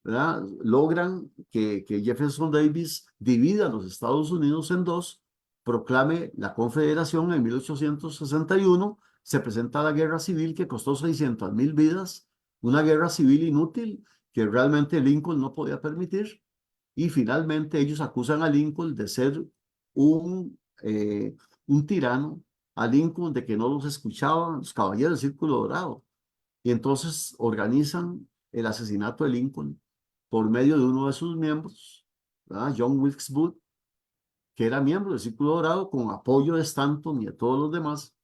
¿verdad? Logran que Jefferson Davis divida a los Estados Unidos en dos, proclame la Confederación en 1861, se presenta la guerra civil que costó 600,000 vidas, una guerra civil inútil que realmente Lincoln no podía permitir, y finalmente ellos acusan a Lincoln de ser un tirano, a Lincoln de que no los escuchaban los caballeros del Círculo Dorado. Y entonces organizan el asesinato de Lincoln por medio de uno de sus miembros, ¿verdad? John Wilkes Booth, que era miembro del Círculo Dorado con apoyo de Stanton y de todos los demás.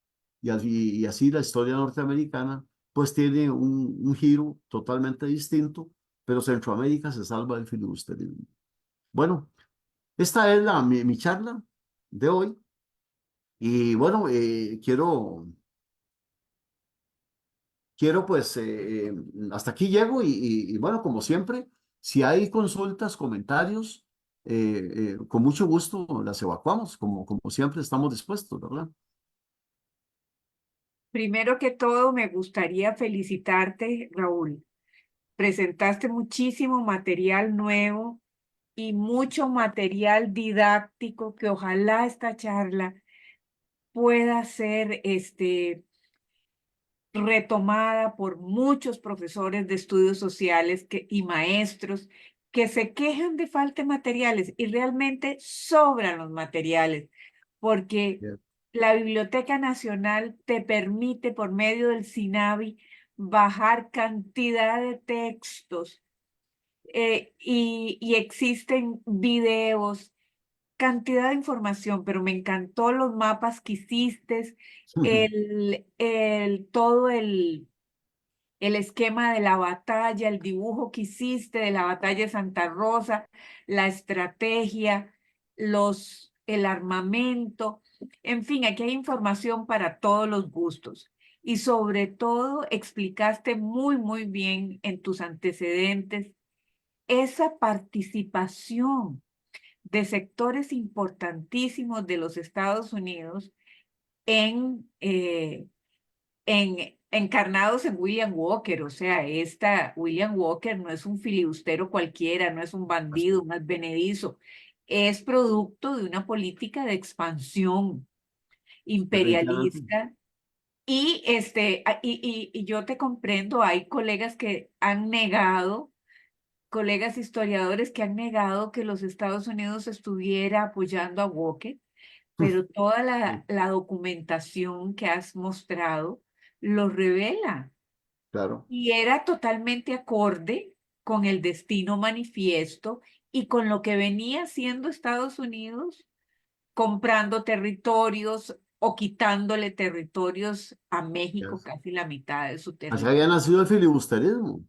Y así la historia norteamericana pues tiene un giro totalmente distinto, pero Centroamérica se salva del filibusterismo. Bueno, esta es mi charla de hoy. Y bueno, quiero pues, hasta aquí llego y bueno, como siempre, si hay consultas, comentarios, con mucho gusto las evacuamos, como siempre estamos dispuestos, ¿verdad? Primero que todo, me gustaría felicitarte, Raúl. Presentaste muchísimo material nuevo y mucho material didáctico que ojalá esta charla pueda ser retomada por muchos profesores de estudios sociales y maestros que se quejan de falta de materiales y realmente sobran los materiales, porque Bien. la Biblioteca Nacional te permite por medio del SINAVI bajar cantidad de textos, y existen videos, cantidad de información, pero me encantó los mapas que hiciste, todo el esquema de la batalla, el dibujo que hiciste de la batalla de Santa Rosa, la estrategia, el armamento, en fin, aquí hay información para todos los gustos. Y sobre todo explicaste muy, muy bien en tus antecedentes esa participación de sectores importantísimos de los Estados Unidos en encarnados en William Walker, o sea, William Walker no es un filibustero cualquiera, no es un bandido, un advenedizo, es producto de una política de expansión definitivamente. imperialista. Y yo te comprendo, hay colegas que han negado, colegas historiadores que han negado que los Estados Unidos estuviera apoyando a Walker, pero toda Sí, la documentación que has mostrado lo revela. claro, Y era totalmente acorde con el destino manifiesto y con lo que venía haciendo Estados Unidos, comprando territorios o quitándole territorios a México, yes. casi la mitad de su Así había territorio. nacido el filibusterismo.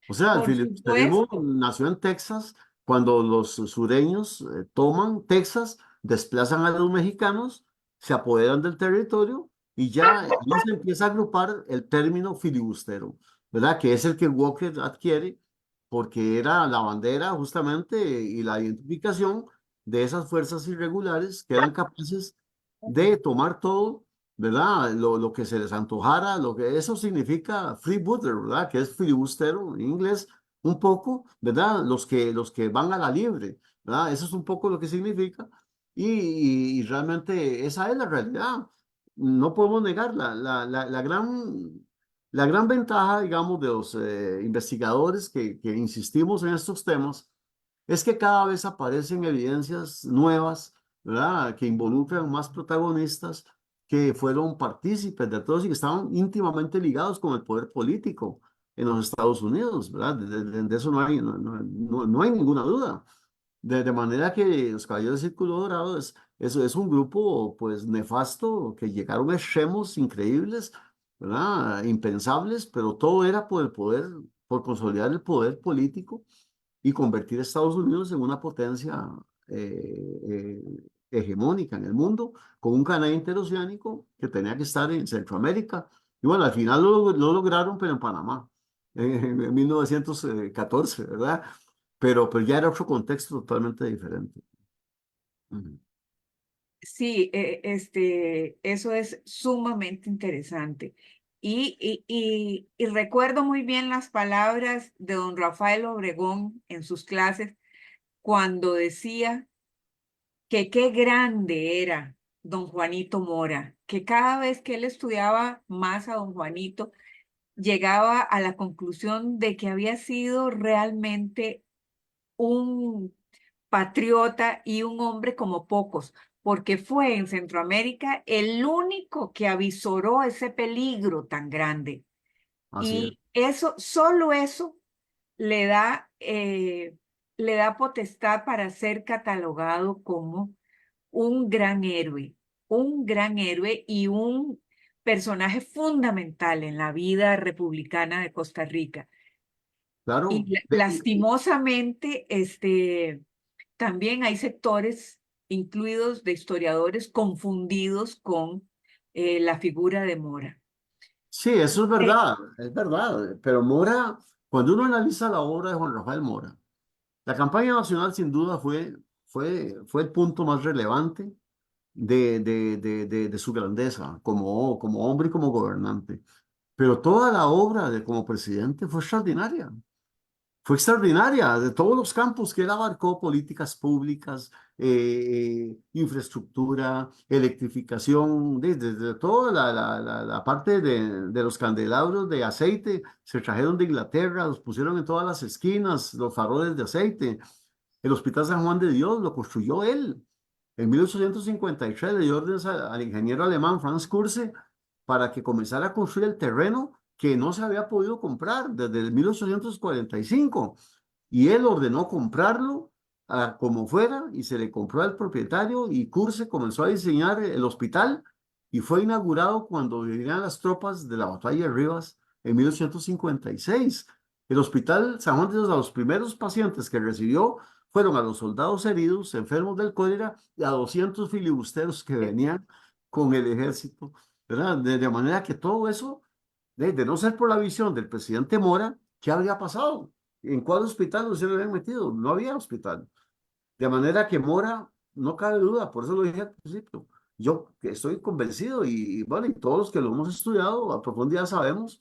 O sea, el Por filibusterismo supuesto. nació en Texas cuando los sureños toman Texas, desplazan a los mexicanos, se apoderan del territorio y ya ahí se empieza a agrupar el término filibustero, ¿verdad? Que es el que Walker adquiere porque era la bandera justamente y la identificación de esas fuerzas irregulares que eran capaces de tomar todo, ¿verdad? Lo que se les antojara, lo que eso significa freebooter, ¿verdad? Que es filibustero en inglés, un poco, ¿verdad? Los que van a la libre, ¿verdad? Eso es un poco lo que significa. Y realmente esa es la realidad. No podemos negarla. La gran ventaja, digamos, de los investigadores que insistimos en estos temas es que cada vez aparecen evidencias nuevas, ¿verdad? Que involucran más protagonistas que fueron partícipes de todos y que estaban íntimamente ligados con el poder político en los Estados Unidos, ¿verdad? De eso no hay ninguna duda. De manera que los Caballeros del Círculo Dorado eso es un grupo pues nefasto que llegaron a extremos increíbles, ¿verdad? Impensables, pero todo era por el poder, por consolidar el poder político y convertir a Estados Unidos en una potencia hegemónica en el mundo, con un canal interoceánico que tenía que estar en Centroamérica. Y bueno, al final lo lograron, pero en Panamá, en 1914, ¿verdad? Pero ya era otro contexto totalmente diferente. Ujú. Sí, eso es sumamente interesante. Y recuerdo muy bien las palabras de don Rafael Obregón en sus clases cuando decía que qué grande era don Juanito Mora, que cada vez que él estudiaba más a don Juanito, llegaba a la conclusión de que había sido realmente un patriota y un hombre como pocos, porque fue en Centroamérica el único que avisoró ese peligro tan grande. Así es. Y eso, solo eso le da, eh, le da potestad para ser catalogado como un gran héroe y un personaje fundamental en la vida republicana de Costa Rica. Claro. Y lastimosamente, también hay sectores, incluidos de historiadores, confundidos con la figura de Mora. Sí, eso es verdad. Pero Mora, cuando uno analiza la obra de Juan Rafael Mora, la campaña nacional sin duda fue el punto más relevante de su grandeza como hombre y como gobernante. Pero toda la obra de como presidente fue extraordinaria. Fue extraordinaria de todos los campos que él abarcó, políticas públicas, infraestructura, electrificación, desde toda la parte de los candelabros de aceite, se trajeron de Inglaterra, los pusieron en todas las esquinas, los faroles de aceite. El Hospital San Juan de Dios lo construyó él. En 1853 le dio órdenes al ingeniero alemán Franz Kurse para que comenzara a construir el terreno que no se había podido comprar desde el 1845. Y él ordenó comprarlo como fuera y se le compró al propietario y Kurse comenzó a diseñar el hospital y fue inaugurado cuando vinieron las tropas de la batalla de Rivas en 1856. El hospital San Juan de Dios, a los primeros pacientes que recibió fueron a los soldados heridos, enfermos del cólera y a 200 filibusteros que venían con el ejército, ¿verdad? De manera que todo eso, de no ser por la visión del presidente Mora, ¿qué habría pasado? ¿En cuál hospital no se lo habían metido? No había hospital. De manera que Mora, no cabe duda, por eso lo dije al principio, yo estoy convencido y bueno, y todos los que lo hemos estudiado a profundidad sabemos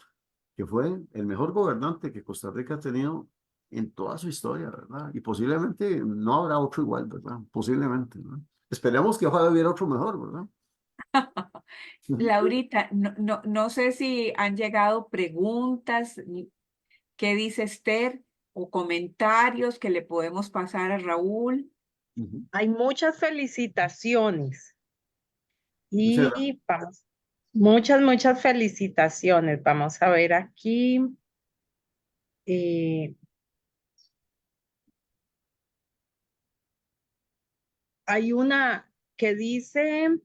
que fue el mejor gobernante que Costa Rica ha tenido en toda su historia, ¿verdad? Y posiblemente no habrá otro igual, ¿verdad? Posiblemente, ¿no? Esperemos que ojalá hubiera otro mejor, ¿verdad? Laurita, no sé si han llegado preguntas, qué dice Esther, o comentarios que le podemos pasar a Raúl. Ujú. Hay muchas felicitaciones Muchas gracias. y vamos, muchas felicitaciones. Vamos a ver aquí. eh, Hay una que dice,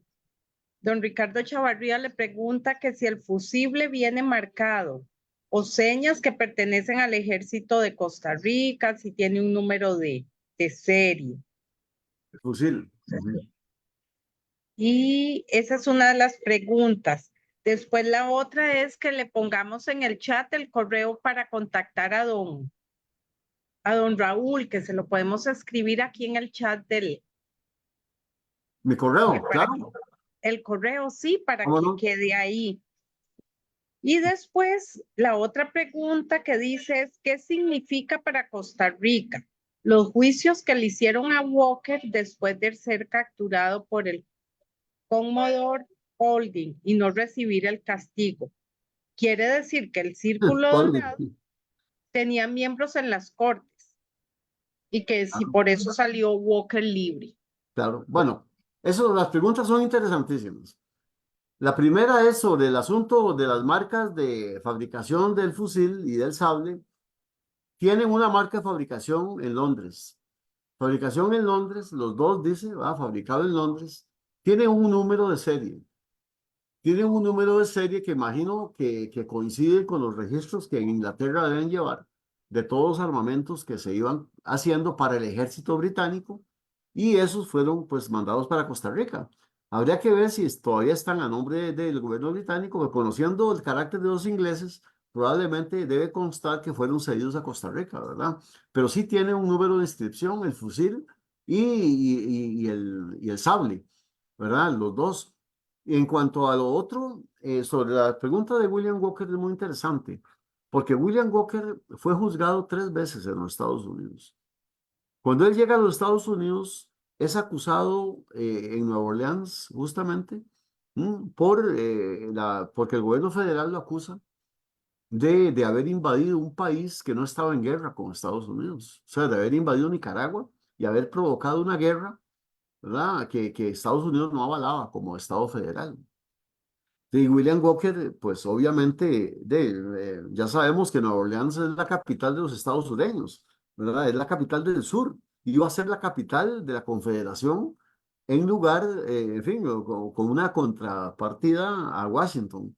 don Ricardo Chavarría le pregunta que si el fusible viene marcado o señas que pertenecen al ejército de Costa Rica, si tiene un número de serie. El fusil. Ujú. Y esa es una de las preguntas. Después la otra es que le pongamos en el chat el correo para contactar a don Raúl, que se lo podemos escribir aquí en el chat Mi correo, para claro. el correo, sí, para ¿Cómo que no? quede ahí. Y después la otra pregunta que dice es, ¿qué significa para Costa Rica los juicios que le hicieron a Walker después de ser capturado por el Commodore Holding y no recibir el castigo? Quiere decir que el Círculo Holding. Dorado tenía miembros en las cortes y que si Claro, por eso salió Walker libre. claro. Bueno, eso, las preguntas son interesantísimas. La primera es sobre el asunto de las marcas de fabricación del fusil y del sable. Tienen una marca de fabricación en Londres. Fabricación en Londres, los dos dice, va, fabricado en Londres. Tienen un número de serie. Tienen un número de serie que imagino que coincide con los registros que en Inglaterra deben llevar de todos los armamentos que se iban haciendo para el ejército británico y esos fueron pues mandados para Costa Rica. Habría que ver si todavía están a nombre del gobierno británico, que conociendo el carácter de los ingleses, probablemente debe constar que fueron cedidos a Costa Rica, ¿verdad? Pero sí tiene un número de inscripción, el fusil y el sable, ¿verdad? Los dos. Y en cuanto a lo otro, sobre la pregunta de William Walker es muy interesante, porque William Walker fue juzgado 3 veces en los Estados Unidos. Cuando él llega a los Estados Unidos, es acusado en Nueva Orleans, justamente, porque el gobierno federal lo acusa de haber invadido un país que no estaba en guerra con Estados Unidos, o sea, de haber invadido Nicaragua y haber provocado una guerra, ¿verdad? Que Estados Unidos no avalaba como Estado federal. Y William Walker, pues obviamente, ya sabemos que Nueva Orleans es la capital de los estados sureños, ¿verdad? Es la capital del sur. Y iba a ser la capital de la Confederación en lugar, en fin, con una contrapartida a Washington.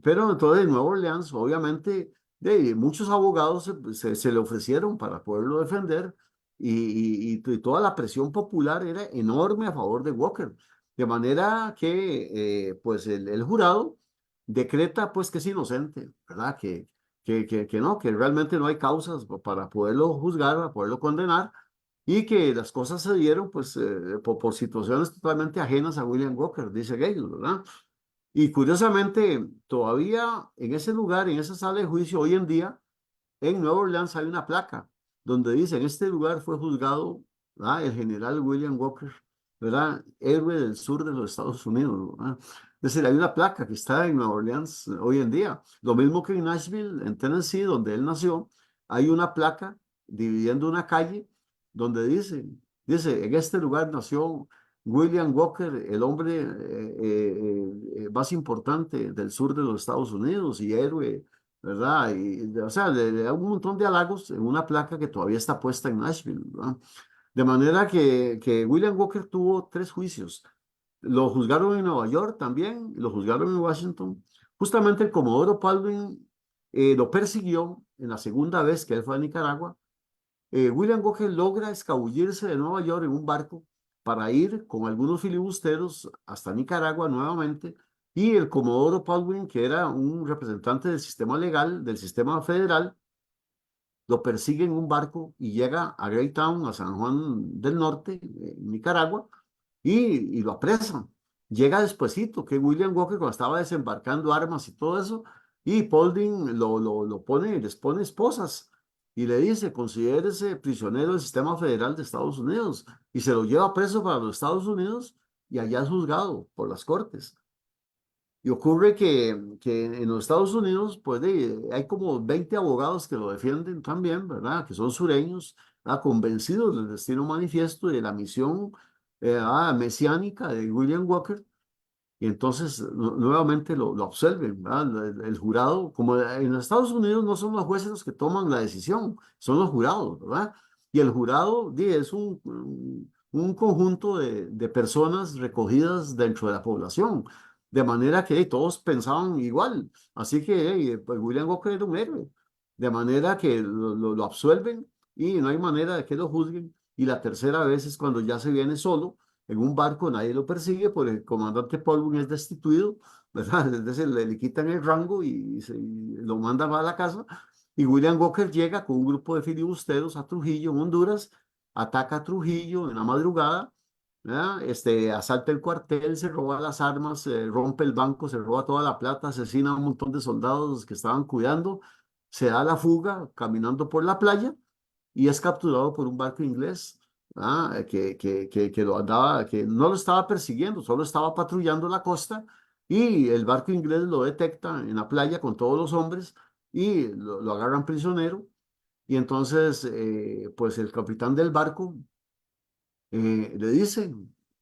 Pero entonces Nueva Orleans, obviamente, muchos abogados se le ofrecieron para poderlo defender y toda la presión popular era enorme a favor de Walker. De manera que pues el jurado decreta pues que es inocente, ¿verdad? Que no, que realmente no hay causas para poderlo juzgar, para poderlo condenar y que las cosas se dieron pues por situaciones totalmente ajenas a William Walker, dice Gale, ¿verdad? Y curiosamente, todavía en ese lugar, en esa sala de juicio, hoy en día, en Nueva Orleans hay una placa donde dice, en este lugar fue juzgado, ¿verdad? El general William Walker, ¿verdad? Héroe del sur de los Estados Unidos, ¿verdad? Es decir, hay una placa que está en Nueva Orleans hoy en día. Lo mismo que en Nashville, en Tennessee, donde él nació, hay una placa dividiendo una calle donde dice, en este lugar nació William Walker, el hombre más importante del sur de los Estados Unidos y héroe, ¿verdad? Y, o sea, le da un montón de halagos en una placa que todavía está puesta en Nashville, ¿verdad? De manera que William Walker tuvo 3 juicios. Lo juzgaron en Nueva York también, lo juzgaron en Washington. Justamente el Comodoro Baldwin lo persiguió en la segunda vez que él fue a Nicaragua. William Walker logra escabullirse de Nueva York en un barco para ir con algunos filibusteros hasta Nicaragua nuevamente. Y el Comodoro Baldwin, que era un representante del sistema legal, del sistema federal, lo persigue en un barco y llega a Greytown, a San Juan del Norte, en Nicaragua, y lo apresan. llega despuesito que William Walker cuando estaba desembarcando armas y todo eso, y Paulding lo pone, les pone esposas y le dice, considérese prisionero del sistema federal de Estados Unidos, y se lo lleva preso para los Estados Unidos y allá es juzgado por las cortes. Y ocurre que en los Estados Unidos, pues hay como 20 abogados que lo defienden también, ¿verdad? Que son sureños, convencidos del destino manifiesto y de la misión mesiánica de William Walker. Y entonces nuevamente lo absuelven, ¿verdad? El jurado, como en los Estados Unidos no son los jueces los que toman la decisión, son los jurados, ¿verdad? Y el jurado es un conjunto de personas recogidas dentro de la población, de manera que todos pensaban igual. Así que pues, William Walker era un héroe, de manera que lo absuelven y no hay manera de que lo juzguen. Y la tercera vez es cuando ya se viene solo en un barco, nadie lo persigue, porque el comandante Paulwin es destituido, ¿verdad? Es decir, le quitan el rango y lo mandan a la casa. Y William Walker llega con un grupo de filibusteros a Trujillo, en Honduras, ataca a Trujillo en la madrugada, ¿verdad? Asalta el cuartel, se roba las armas, rompe el banco, se roba toda la plata, asesina a un montón de soldados que estaban cuidando, se da la fuga caminando por la playa y es capturado por un barco inglés que lo andaba, que no lo estaba persiguiendo, solo estaba patrullando la costa y el barco inglés lo detecta en la playa con todos los hombres y lo agarran prisionero y entonces pues el capitán del barco le dice,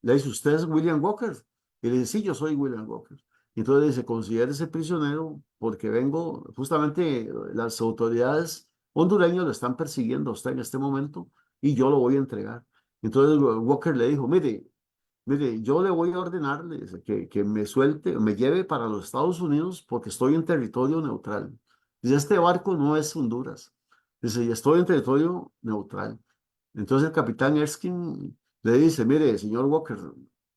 ¿usted es William Walker? Y le dice, sí, yo soy William Walker. Y entonces le dice, considérese prisionero porque vengo, justamente las autoridades hondureñas lo están persiguiendo a usted en este momento y yo lo voy a entregar. Entonces Walker le dijo, mire, yo le voy a ordenar le dice, que me suelte, me lleve para los Estados Unidos porque estoy en territorio neutral. Dice, este barco no es Honduras. Dice, y estoy en territorio neutral. Entonces el capitán Erskine le dice, mire, señor Walker,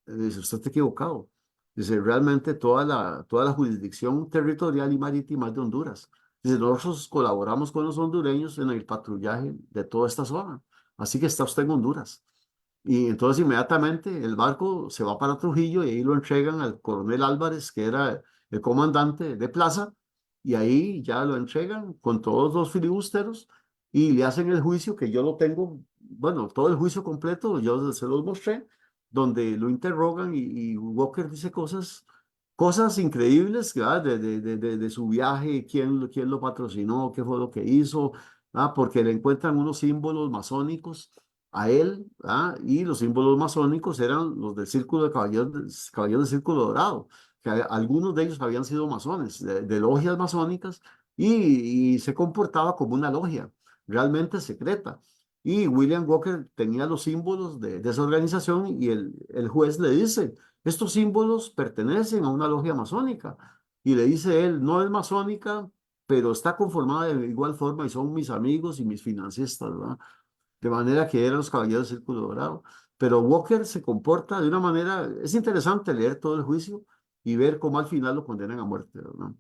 dice, usted está equivocado. Dice, realmente toda la jurisdicción territorial y marítima es de Honduras. Dice, nosotros colaboramos con los hondureños en el patrullaje de toda esta zona. Así que está usted en Honduras. Y entonces inmediatamente el barco se va para Trujillo y ahí lo entregan al coronel Álvarez, que era el comandante de plaza, y ahí ya lo entregan con todos los filibusteros y le hacen el juicio que yo lo tengo, bueno, todo el juicio completo, yo se los mostré, donde lo interrogan y Walker dice cosas increíbles, ¿verdad? De su viaje, quién lo patrocinó, qué fue lo que hizo, porque le encuentran unos símbolos masónicos a él, y los símbolos masónicos eran los del Círculo de Caballeros del Círculo Dorado, que algunos de ellos habían sido masones, de logias masónicas, y se comportaba como una logia, realmente secreta. Y William Walker tenía los símbolos de esa organización y el juez le dice, estos símbolos pertenecen a una logia masónica. Y le dice él, no es masónica, pero está conformada de igual forma y son mis amigos y mis financistas, ¿verdad? De manera que eran los caballeros del Círculo Dorado. Pero Walker se comporta de una manera, es interesante leer todo el juicio y ver cómo al final lo condenan a muerte, ¿verdad?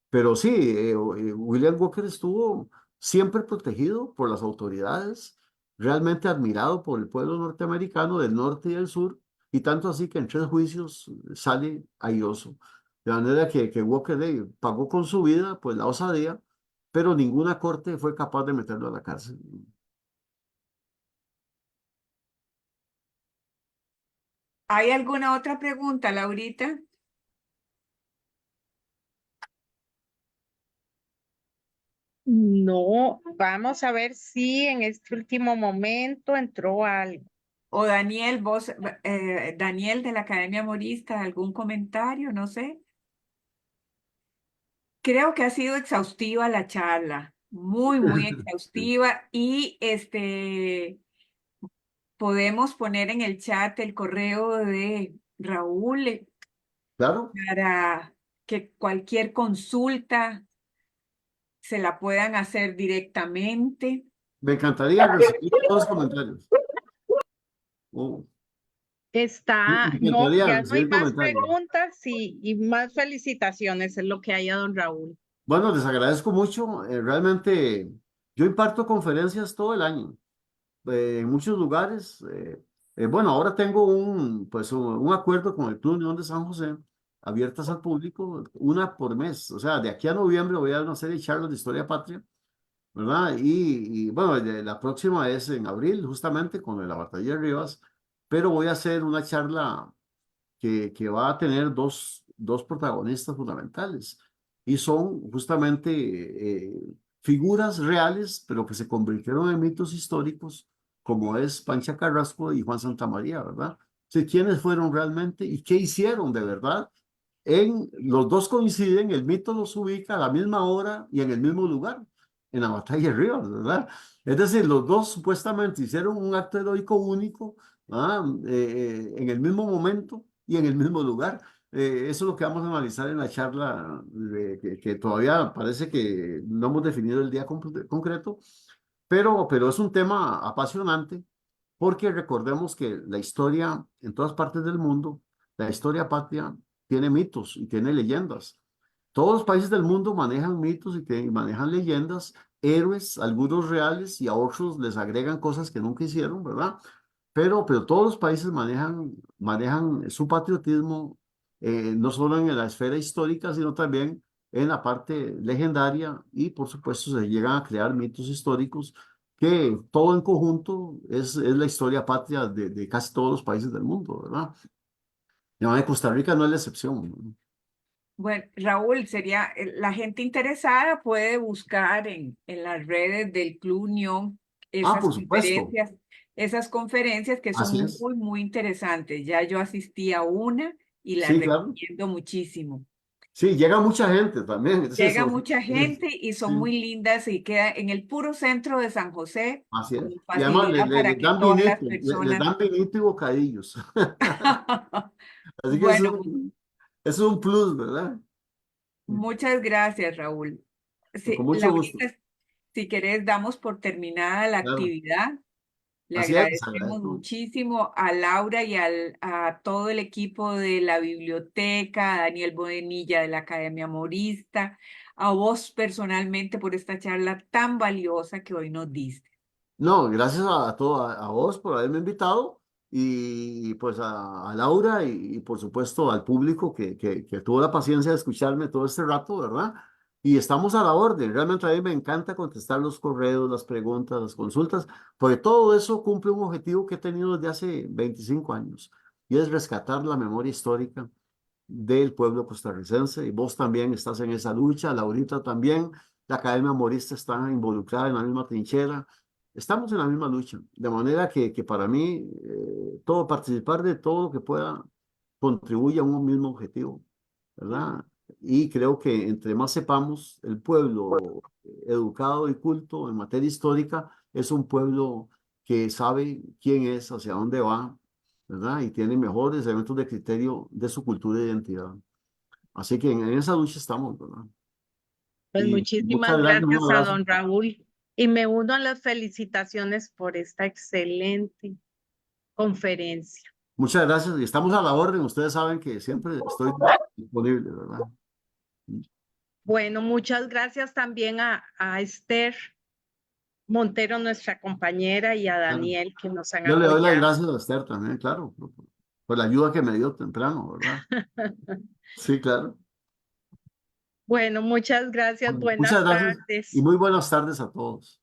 Pero sí, William Walker estuvo siempre protegido por las autoridades, realmente admirado por el pueblo norteamericano del norte y del sur, y tanto así que en 3 juicios sale airoso. De manera que Walker pagó con su vida, pues la osadía, pero ninguna corte fue capaz de meterlo a la cárcel. ¿Hay alguna otra pregunta, Laurita? No, vamos a ver si en este último momento entró algo. O Daniel, vos, Daniel de la Academia Morista, ¿algún comentario? No sé. Creo que ha sido exhaustiva la charla, muy, muy exhaustiva y podemos poner en el chat el correo de Raúl Claro, para que cualquier consulta se la puedan hacer directamente. me encantaría recibir todos los comentarios. Oh, me No, encantaría ya no hay recibir más comentarios. preguntas y más felicitaciones, es lo que hay a don Raúl. Bueno, les agradezco mucho. Realmente yo imparto conferencias todo el año, en muchos lugares. Bueno, ahora tengo un acuerdo con el Club Unión de San José, abiertas al público, una por mes. O sea, de aquí a noviembre voy a dar una serie de charlas de historia patria, ¿verdad? Bueno, la próxima es en abril, justamente con la batalla de Rivas, pero voy a hacer una charla que va a tener dos protagonistas fundamentales y son justamente figuras reales, pero que se convirtieron en mitos históricos, como es Pancha Carrasco y Juan Santamaría, ¿verdad? Sí, quiénes fueron realmente y qué hicieron de verdad. Los dos coinciden, el mito los ubica a la misma hora y en el mismo lugar, en la batalla de Rivas, ¿verdad? Es decir, los dos supuestamente hicieron un acto heroico único, ¿ah? En el mismo momento y en el mismo lugar. Eso es lo que vamos a analizar en la charla, que todavía parece que no hemos definido el día concreto, pero es un tema apasionante porque recordemos que la historia en todas partes del mundo, la historia patria, tiene mitos y tiene leyendas. Todos los países del mundo manejan mitos y manejan leyendas, héroes, algunos reales y a otros les agregan cosas que nunca hicieron, ¿verdad? Pero todos los países manejan su patriotismo, no solo en la esfera histórica, sino también en la parte legendaria y por supuesto se llegan a crear mitos históricos que todo en conjunto es la historia patria de casi todos los países del mundo, ¿verdad? Y de Costa Rica no es la excepción, ¿no? Bueno, Raúl, sería, la gente interesada puede buscar en las redes del Club Unión Ah, por supuesto, esas conferencias que así son es. muy, muy interesantes. Ya yo asistí a una y la Sí, claro. recomiendo muchísimo. Sí, llega mucha gente también, es Llega eso. mucha gente y son Sí, muy lindas y queda en el puro centro de San José, así es. con Y además facilidad para les que dan todas las vinito, les personas. dan vinito y bocadillos. Así que Bueno, es un plus, ¿verdad? muchas gracias, Raúl. Con Sí, mucho gusto. Laurita, si querés, damos por terminada la Claro. actividad. Le Así es, les agradecemos agradezco. muchísimo a Laura y a todo el equipo de la biblioteca, a Daniel Bodenilla de la Academia Morista, a vos personalmente por esta charla tan valiosa que hoy nos diste. No, gracias a vos por haberme invitado y pues a Laura y por supuesto al público que tuvo la paciencia de escucharme todo este rato, ¿verdad? Y estamos a la orden. Realmente a mí me encanta contestar los correos, las preguntas, las consultas, porque todo eso cumple un objetivo que he tenido desde hace 25 años y es rescatar la memoria histórica del pueblo costarricense y vos también estás en esa lucha, Laurita también, la Academia Morista está involucrada en la misma trinchera, estamos en la misma lucha, de manera que para mí participar de todo lo que pueda contribuye a un mismo objetivo, ¿verdad? Y creo que entre más sepamos, el pueblo educado y culto en materia histórica es un pueblo que sabe quién es, hacia dónde va, ¿verdad? Y tiene mejores elementos de criterio de su cultura e identidad. Así que en esa lucha estamos, ¿verdad? Pues Y muchísimas muchas gracias, un gracias a abrazo. don Raúl y me uno a las felicitaciones por esta excelente conferencia. Muchas gracias y estamos a la orden. Ustedes saben que siempre estoy disponible, ¿verdad? Bueno, muchas gracias también a Esther Montero, nuestra compañera, y a Claro. Daniel que nos han Yo le doy las apoyado. gracias a Esther también, claro, por la ayuda que me dio temprano, ¿verdad? Sí, claro. Bueno, muchas gracias, Muchas buenas gracias y tardes. muy buenas tardes a todos.